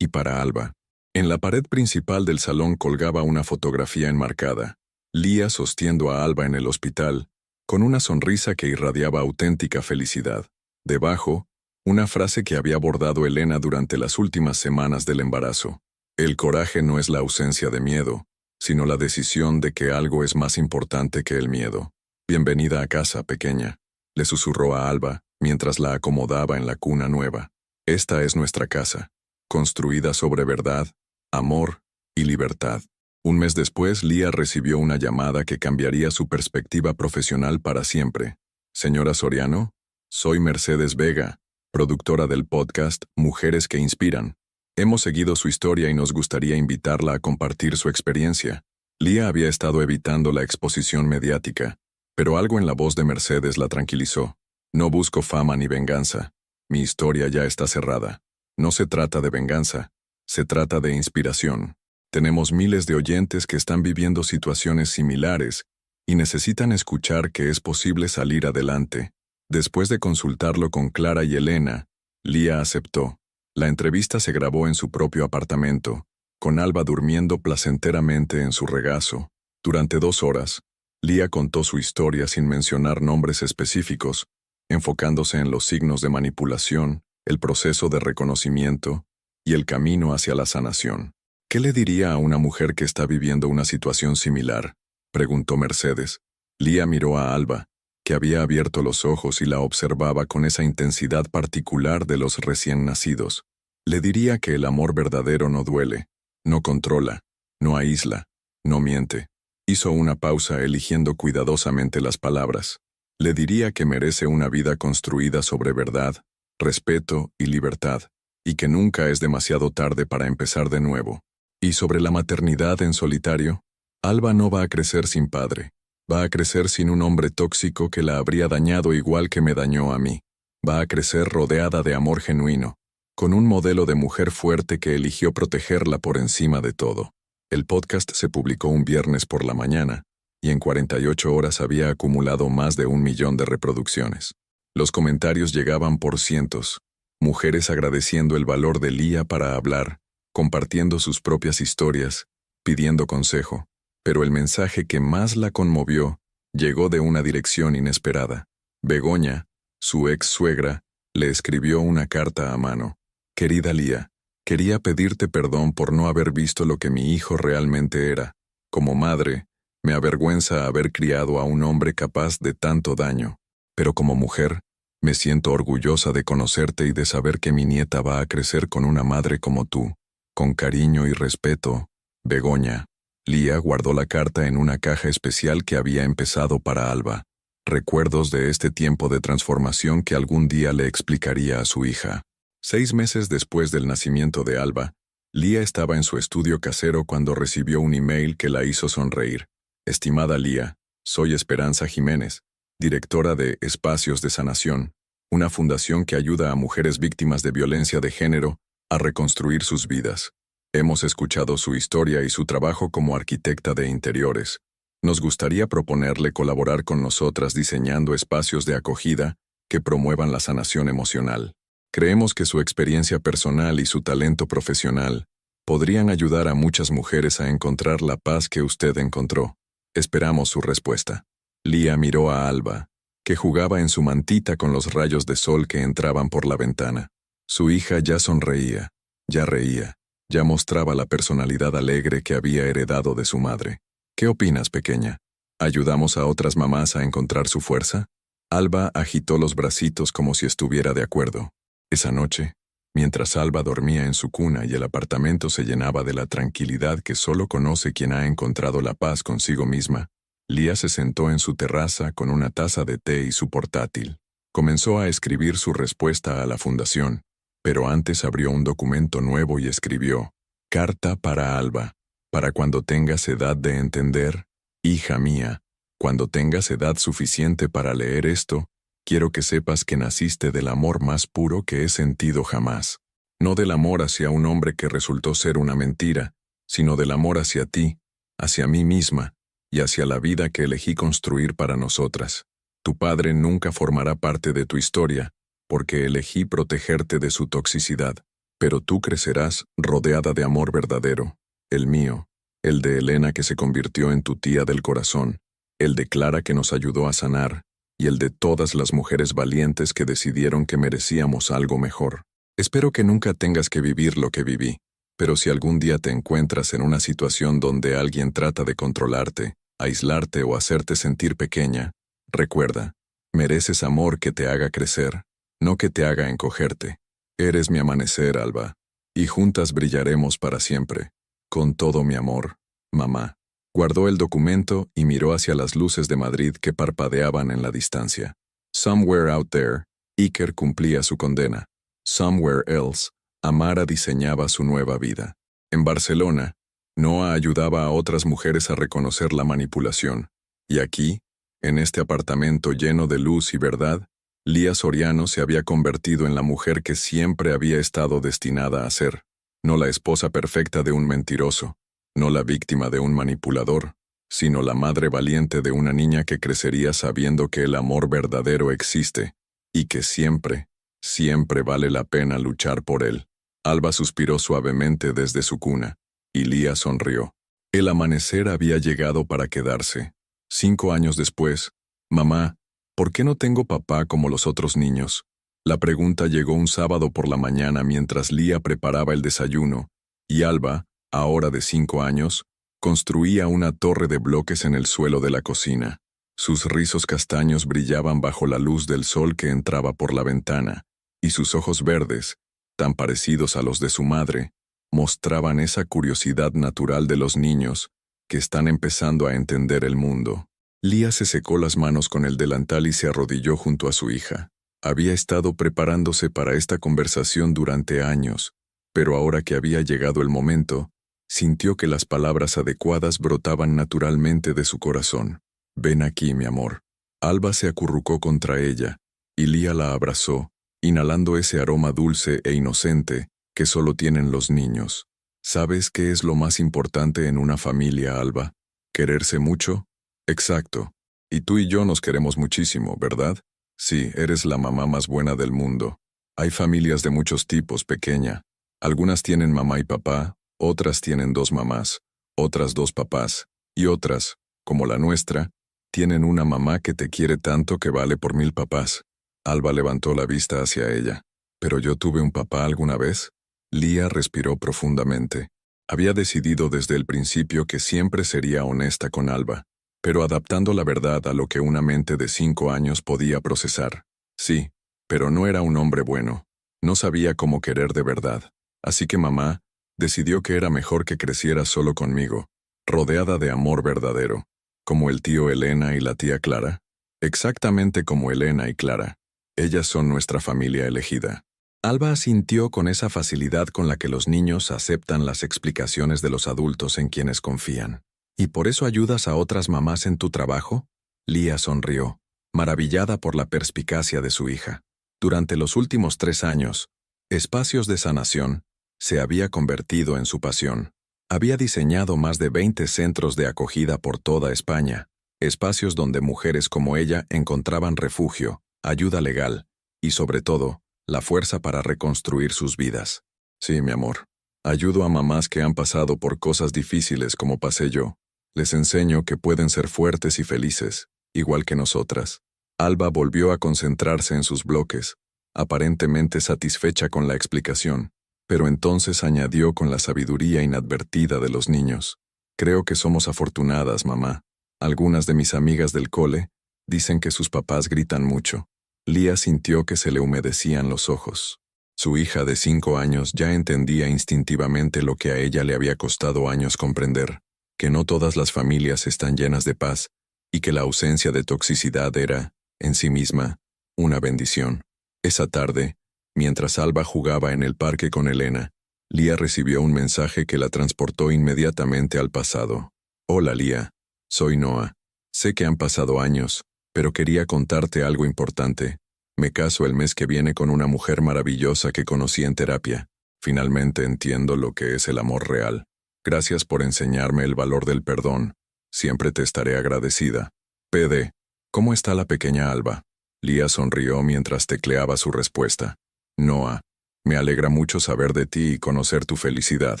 y para Alba. En la pared principal del salón colgaba una fotografía enmarcada. Lía sostiendo a Alba en el hospital, con una sonrisa que irradiaba auténtica felicidad. Debajo, una frase que había bordado Elena durante las últimas semanas del embarazo. El coraje no es la ausencia de miedo, sino la decisión de que algo es más importante que el miedo. Bienvenida a casa, pequeña, le susurró a Alba mientras la acomodaba en la cuna nueva. Esta es nuestra casa, construida sobre verdad, amor y libertad. Un mes después, Lía recibió una llamada que cambiaría su perspectiva profesional para siempre. Señora Soriano, soy Mercedes Vega, productora del podcast Mujeres que Inspiran. Hemos seguido su historia y nos gustaría invitarla a compartir su experiencia. Lía había estado evitando la exposición mediática, pero algo en la voz de Mercedes la tranquilizó. No busco fama ni venganza. Mi historia ya está cerrada. No se trata de venganza, se trata de inspiración. Tenemos miles de oyentes que están viviendo situaciones similares y necesitan escuchar que es posible salir adelante. Después de consultarlo con Clara y Elena, Lía aceptó. La entrevista se grabó en su propio apartamento, con Alba durmiendo placenteramente en su regazo. Durante 2 horas, Lía contó su historia sin mencionar nombres específicos, enfocándose en los signos de manipulación, el proceso de reconocimiento y el camino hacia la sanación. ¿Qué le diría a una mujer que está viviendo una situación similar?, preguntó Mercedes. Lía miró a Alba, que había abierto los ojos y la observaba con esa intensidad particular de los recién nacidos. Le diría que el amor verdadero no duele, no controla, no aísla, no miente. Hizo una pausa eligiendo cuidadosamente las palabras. Le diría que merece una vida construida sobre verdad, respeto y libertad, y que nunca es demasiado tarde para empezar de nuevo. Y sobre la maternidad en solitario, Alba no va a crecer sin padre. Va a crecer sin un hombre tóxico que la habría dañado igual que me dañó a mí. Va a crecer rodeada de amor genuino, con un modelo de mujer fuerte que eligió protegerla por encima de todo. El podcast se publicó un viernes por la mañana, y en 48 horas había acumulado más de 1 millón de reproducciones. Los comentarios llegaban por cientos, mujeres agradeciendo el valor de Lía para hablar, compartiendo sus propias historias pidiendo consejo, pero el mensaje que más la conmovió llegó de una dirección inesperada. Begoña, su ex suegra, le escribió una carta a mano. Querida Lía, quería pedirte perdón por no haber visto lo que mi hijo realmente era. Como madre, me avergüenza haber criado a un hombre capaz de tanto daño, pero como mujer, me siento orgullosa de conocerte y de saber que mi nieta va a crecer con una madre como tú. Con cariño y respeto, Begoña. Lía guardó la carta en una caja especial que había empezado para Alba. Recuerdos de este tiempo de transformación que algún día le explicaría a su hija. 6 meses después del nacimiento de Alba, Lía estaba en su estudio casero cuando recibió un email que la hizo sonreír. Estimada Lía, soy Esperanza Jiménez, directora de Espacios de Sanación, una fundación que ayuda a mujeres víctimas de violencia de género a reconstruir sus vidas. Hemos escuchado su historia y su trabajo como arquitecta de interiores. Nos gustaría proponerle colaborar con nosotras diseñando espacios de acogida que promuevan la sanación emocional. Creemos que su experiencia personal y su talento profesional podrían ayudar a muchas mujeres a encontrar la paz que usted encontró. Esperamos su respuesta. Lía miró a Alba, que jugaba en su mantita con los rayos de sol que entraban por la ventana. Su hija ya sonreía, ya reía, ya mostraba la personalidad alegre que había heredado de su madre. ¿Qué opinas, pequeña? ¿Ayudamos a otras mamás a encontrar su fuerza? Alba agitó los bracitos como si estuviera de acuerdo. Esa noche, mientras Alba dormía en su cuna y el apartamento se llenaba de la tranquilidad que solo conoce quien ha encontrado la paz consigo misma, Lía se sentó en su terraza con una taza de té y su portátil. Comenzó a escribir su respuesta a la fundación, pero antes abrió un documento nuevo y escribió: Carta para Alba. Para cuando tengas edad de entender, hija mía, cuando tengas edad suficiente para leer esto, quiero que sepas que naciste del amor más puro que he sentido jamás. No del amor hacia un hombre que resultó ser una mentira, sino del amor hacia ti, hacia mí misma, y hacia la vida que elegí construir para nosotras. Tu padre nunca formará parte de tu historia, porque elegí protegerte de su toxicidad, pero tú crecerás rodeada de amor verdadero, el mío, el de Elena que se convirtió en tu tía del corazón, el de Clara que nos ayudó a sanar, y el de todas las mujeres valientes que decidieron que merecíamos algo mejor. Espero que nunca tengas que vivir lo que viví, pero si algún día te encuentras en una situación donde alguien trata de controlarte, aislarte o hacerte sentir pequeña, recuerda, mereces amor que te haga crecer, no que te haga encogerte. Eres mi amanecer, Alba, y juntas brillaremos para siempre. Con todo mi amor, mamá. Guardó el documento y miró hacia las luces de Madrid que parpadeaban en la distancia. Somewhere out there, Iker cumplía su condena. Somewhere else, Amara diseñaba su nueva vida. En Barcelona, Noa ayudaba a otras mujeres a reconocer la manipulación. Y aquí, en este apartamento lleno de luz y verdad, Lía Soriano se había convertido en la mujer que siempre había estado destinada a ser. No la esposa perfecta de un mentiroso, no la víctima de un manipulador, sino la madre valiente de una niña que crecería sabiendo que el amor verdadero existe, y que siempre, siempre vale la pena luchar por él. Alba suspiró suavemente desde su cuna, y Lía sonrió. El amanecer había llegado para quedarse. 5 años después, mamá, ¿por qué no tengo papá como los otros niños? La pregunta llegó un sábado por la mañana mientras Lía preparaba el desayuno, y Alba, ahora de 5 años, construía una torre de bloques en el suelo de la cocina. Sus rizos castaños brillaban bajo la luz del sol que entraba por la ventana, y sus ojos verdes, tan parecidos a los de su madre, mostraban esa curiosidad natural de los niños que están empezando a entender el mundo. Lía se secó las manos con el delantal y se arrodilló junto a su hija. Había estado preparándose para esta conversación durante años, pero ahora que había llegado el momento, sintió que las palabras adecuadas brotaban naturalmente de su corazón. Ven aquí, mi amor. Alba se acurrucó contra ella, y Lía la abrazó, inhalando ese aroma dulce e inocente que solo tienen los niños. ¿Sabes qué es lo más importante en una familia, Alba? ¿Quererse mucho? Exacto. Y tú y yo nos queremos muchísimo, ¿verdad? Sí, eres la mamá más buena del mundo. Hay familias de muchos tipos, pequeña. Algunas tienen mamá y papá, otras tienen 2 mamás, Otras 2 papás, y otras, como la nuestra, tienen una mamá que te quiere tanto que vale por 1000 papás. Alba levantó la vista hacia ella. ¿Pero yo tuve un papá alguna vez? Lía respiró profundamente. Había decidido desde el principio que siempre sería honesta con Alba, pero adaptando la verdad a lo que una mente de 5 años podía procesar. Sí, pero no era un hombre bueno. No sabía cómo querer de verdad. Así que mamá decidió que era mejor que creciera solo conmigo, rodeada de amor verdadero, como el tío Elena y la tía Clara. Exactamente como Elena y Clara. Ellas son nuestra familia elegida. Alba asintió con esa facilidad con la que los niños aceptan las explicaciones de los adultos en quienes confían. ¿Y por eso ayudas a otras mamás en tu trabajo? Lía sonrió, maravillada por la perspicacia de su hija. Durante los últimos 3 años, Espacios de Sanación se había convertido en su pasión. Había diseñado más de 20 centros de acogida por toda España, espacios donde mujeres como ella encontraban refugio, ayuda legal y, sobre todo, la fuerza para reconstruir sus vidas. Sí, mi amor. Ayudo a mamás que han pasado por cosas difíciles como pasé yo. Les enseño que pueden ser fuertes y felices, igual que nosotras. Alba volvió a concentrarse en sus bloques, aparentemente satisfecha con la explicación, pero entonces añadió con la sabiduría inadvertida de los niños. Creo que somos afortunadas, mamá. Algunas de mis amigas del cole dicen que sus papás gritan mucho. Lía sintió que se le humedecían los ojos. Su hija de 5 años ya entendía instintivamente lo que a ella le había costado años comprender, que no todas las familias están llenas de paz y que la ausencia de toxicidad era, en sí misma, una bendición. Esa tarde, mientras Alba jugaba en el parque con Elena, Lía recibió un mensaje que la transportó inmediatamente al pasado. Hola Lía, soy Noah. Sé que han pasado años, pero quería contarte algo importante. Me caso el mes que viene con una mujer maravillosa que conocí en terapia. Finalmente entiendo lo que es el amor real. Gracias por enseñarme el valor del perdón. Siempre te estaré agradecida. PD. ¿Cómo está la pequeña Alba? Lía sonrió mientras tecleaba su respuesta. Noah, me alegra mucho saber de ti y conocer tu felicidad.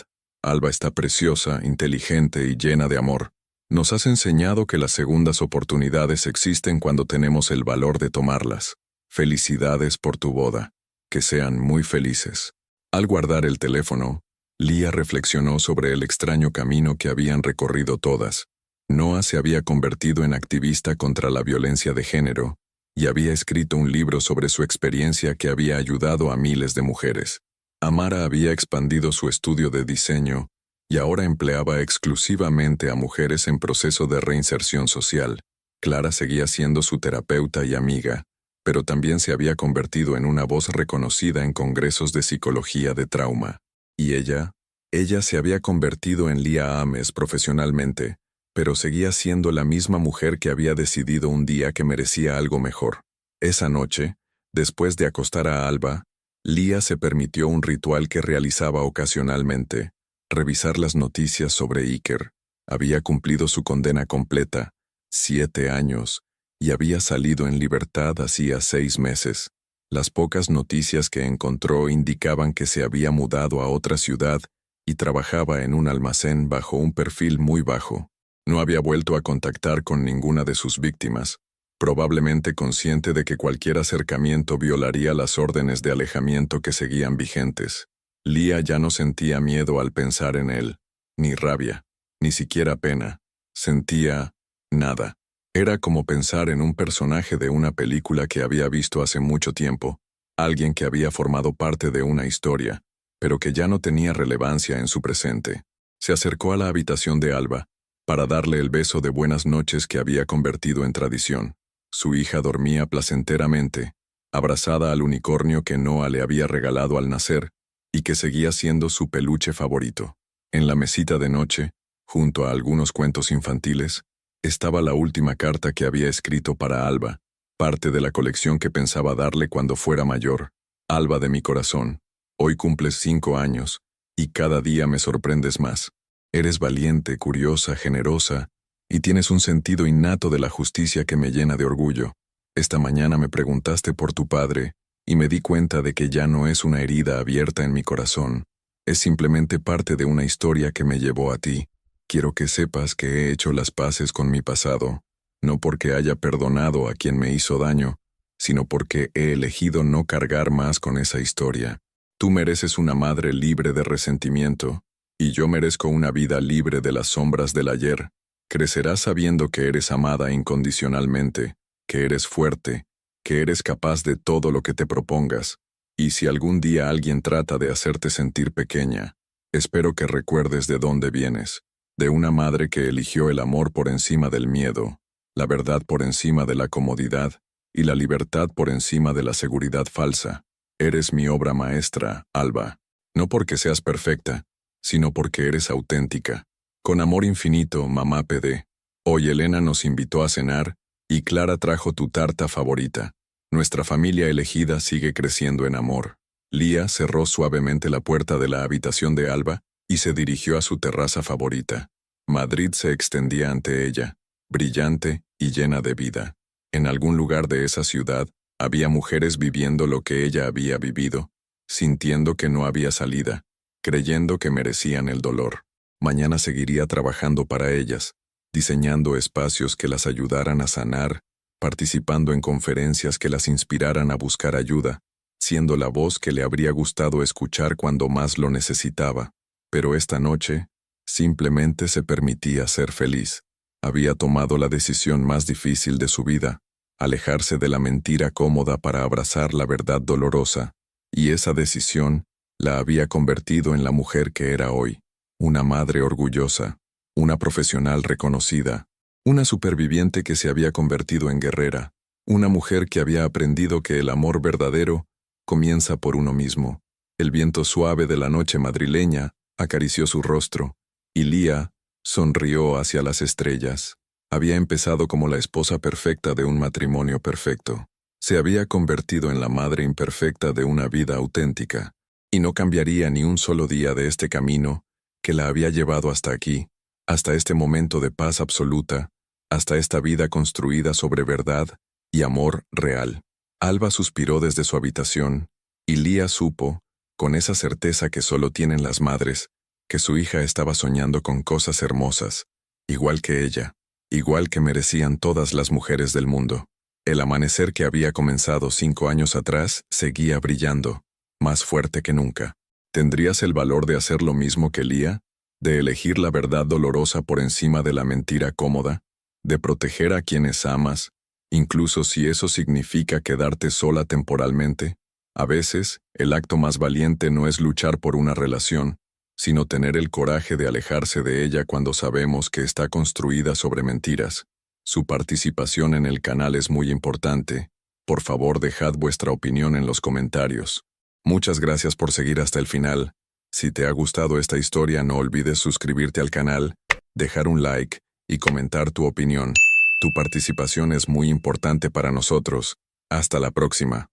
Alba está preciosa, inteligente y llena de amor. Nos has enseñado que las segundas oportunidades existen cuando tenemos el valor de tomarlas. Felicidades por tu boda. Que sean muy felices. Al guardar el teléfono, Lía reflexionó sobre el extraño camino que habían recorrido todas. Noah se había convertido en activista contra la violencia de género y había escrito un libro sobre su experiencia que había ayudado a miles de mujeres. Amara había expandido su estudio de diseño y ahora empleaba exclusivamente a mujeres en proceso de reinserción social. Clara seguía siendo su terapeuta y amiga, pero también se había convertido en una voz reconocida en congresos de psicología de trauma. Y ella se había convertido en Lía Ames profesionalmente, pero seguía siendo la misma mujer que había decidido un día que merecía algo mejor. Esa noche, después de acostar a Alba, Lía se permitió un ritual que realizaba ocasionalmente: revisar las noticias sobre Iker. Había cumplido su condena completa, 7 años, y había salido en libertad hacía 6 meses. Las pocas noticias que encontró indicaban que se había mudado a otra ciudad y trabajaba en un almacén bajo un perfil muy bajo. No había vuelto a contactar con ninguna de sus víctimas, probablemente consciente de que cualquier acercamiento violaría las órdenes de alejamiento que seguían vigentes. Lía ya no sentía miedo al pensar en él, ni rabia, ni siquiera pena. Sentía nada. Era como pensar en un personaje de una película que había visto hace mucho tiempo, alguien que había formado parte de una historia, pero que ya no tenía relevancia en su presente. Se acercó a la habitación de Alba para darle el beso de buenas noches que había convertido en tradición. Su hija dormía placenteramente, abrazada al unicornio que Noah le había regalado al nacer y que seguía siendo su peluche favorito. En la mesita de noche, junto a algunos cuentos infantiles, estaba la última carta que había escrito para Alba, parte de la colección que pensaba darle cuando fuera mayor. Alba de mi corazón, hoy cumples 5 años, y cada día me sorprendes más. Eres valiente, curiosa, generosa, y tienes un sentido innato de la justicia que me llena de orgullo. Esta mañana me preguntaste por tu padre, y me di cuenta de que ya no es una herida abierta en mi corazón, es simplemente parte de una historia que me llevó a ti. Quiero que sepas que he hecho las paces con mi pasado, no porque haya perdonado a quien me hizo daño, sino porque he elegido no cargar más con esa historia. Tú mereces una madre libre de resentimiento, y yo merezco una vida libre de las sombras del ayer. Crecerás sabiendo que eres amada incondicionalmente, que eres fuerte, que eres capaz de todo lo que te propongas, y si algún día alguien trata de hacerte sentir pequeña, espero que recuerdes de dónde vienes, de una madre que eligió el amor por encima del miedo, la verdad por encima de la comodidad, y la libertad por encima de la seguridad falsa. Eres mi obra maestra, Alba, no porque seas perfecta, sino porque eres auténtica. Con amor infinito, mamá PD. Hoy Elena nos invitó a cenar, y Clara trajo tu tarta favorita. Nuestra familia elegida sigue creciendo en amor. Lía cerró suavemente la puerta de la habitación de Alba y se dirigió a su terraza favorita. Madrid se extendía ante ella, brillante y llena de vida. En algún lugar de esa ciudad, había mujeres viviendo lo que ella había vivido, sintiendo que no había salida, creyendo que merecían el dolor. Mañana seguiría trabajando para ellas, diseñando espacios que las ayudaran a sanar, participando en conferencias que las inspiraran a buscar ayuda, siendo la voz que le habría gustado escuchar cuando más lo necesitaba. Pero esta noche, simplemente se permitía ser feliz. Había tomado la decisión más difícil de su vida, alejarse de la mentira cómoda para abrazar la verdad dolorosa, y esa decisión la había convertido en la mujer que era hoy, una madre orgullosa, una profesional reconocida, una superviviente que se había convertido en guerrera, una mujer que había aprendido que el amor verdadero comienza por uno mismo. El viento suave de la noche madrileña acarició su rostro, y Lía sonrió hacia las estrellas. Había empezado como la esposa perfecta de un matrimonio perfecto. Se había convertido en la madre imperfecta de una vida auténtica, y no cambiaría ni un solo día de este camino que la había llevado hasta aquí, hasta este momento de paz absoluta, hasta esta vida construida sobre verdad y amor real. Alba suspiró desde su habitación, y Lía supo, con esa certeza que solo tienen las madres, que su hija estaba soñando con cosas hermosas, igual que ella, igual que merecían todas las mujeres del mundo. El amanecer que había comenzado 5 años atrás seguía brillando, más fuerte que nunca. ¿Tendrías el valor de hacer lo mismo que Lía? ¿De elegir la verdad dolorosa por encima de la mentira cómoda? ¿De proteger a quienes amas, incluso si eso significa quedarte sola temporalmente? A veces, el acto más valiente no es luchar por una relación, sino tener el coraje de alejarse de ella cuando sabemos que está construida sobre mentiras. Su participación en el canal es muy importante. Por favor, dejad vuestra opinión en los comentarios. Muchas gracias por seguir hasta el final. Si te ha gustado esta historia, no olvides suscribirte al canal, dejar un like y comentar tu opinión. Tu participación es muy importante para nosotros. Hasta la próxima.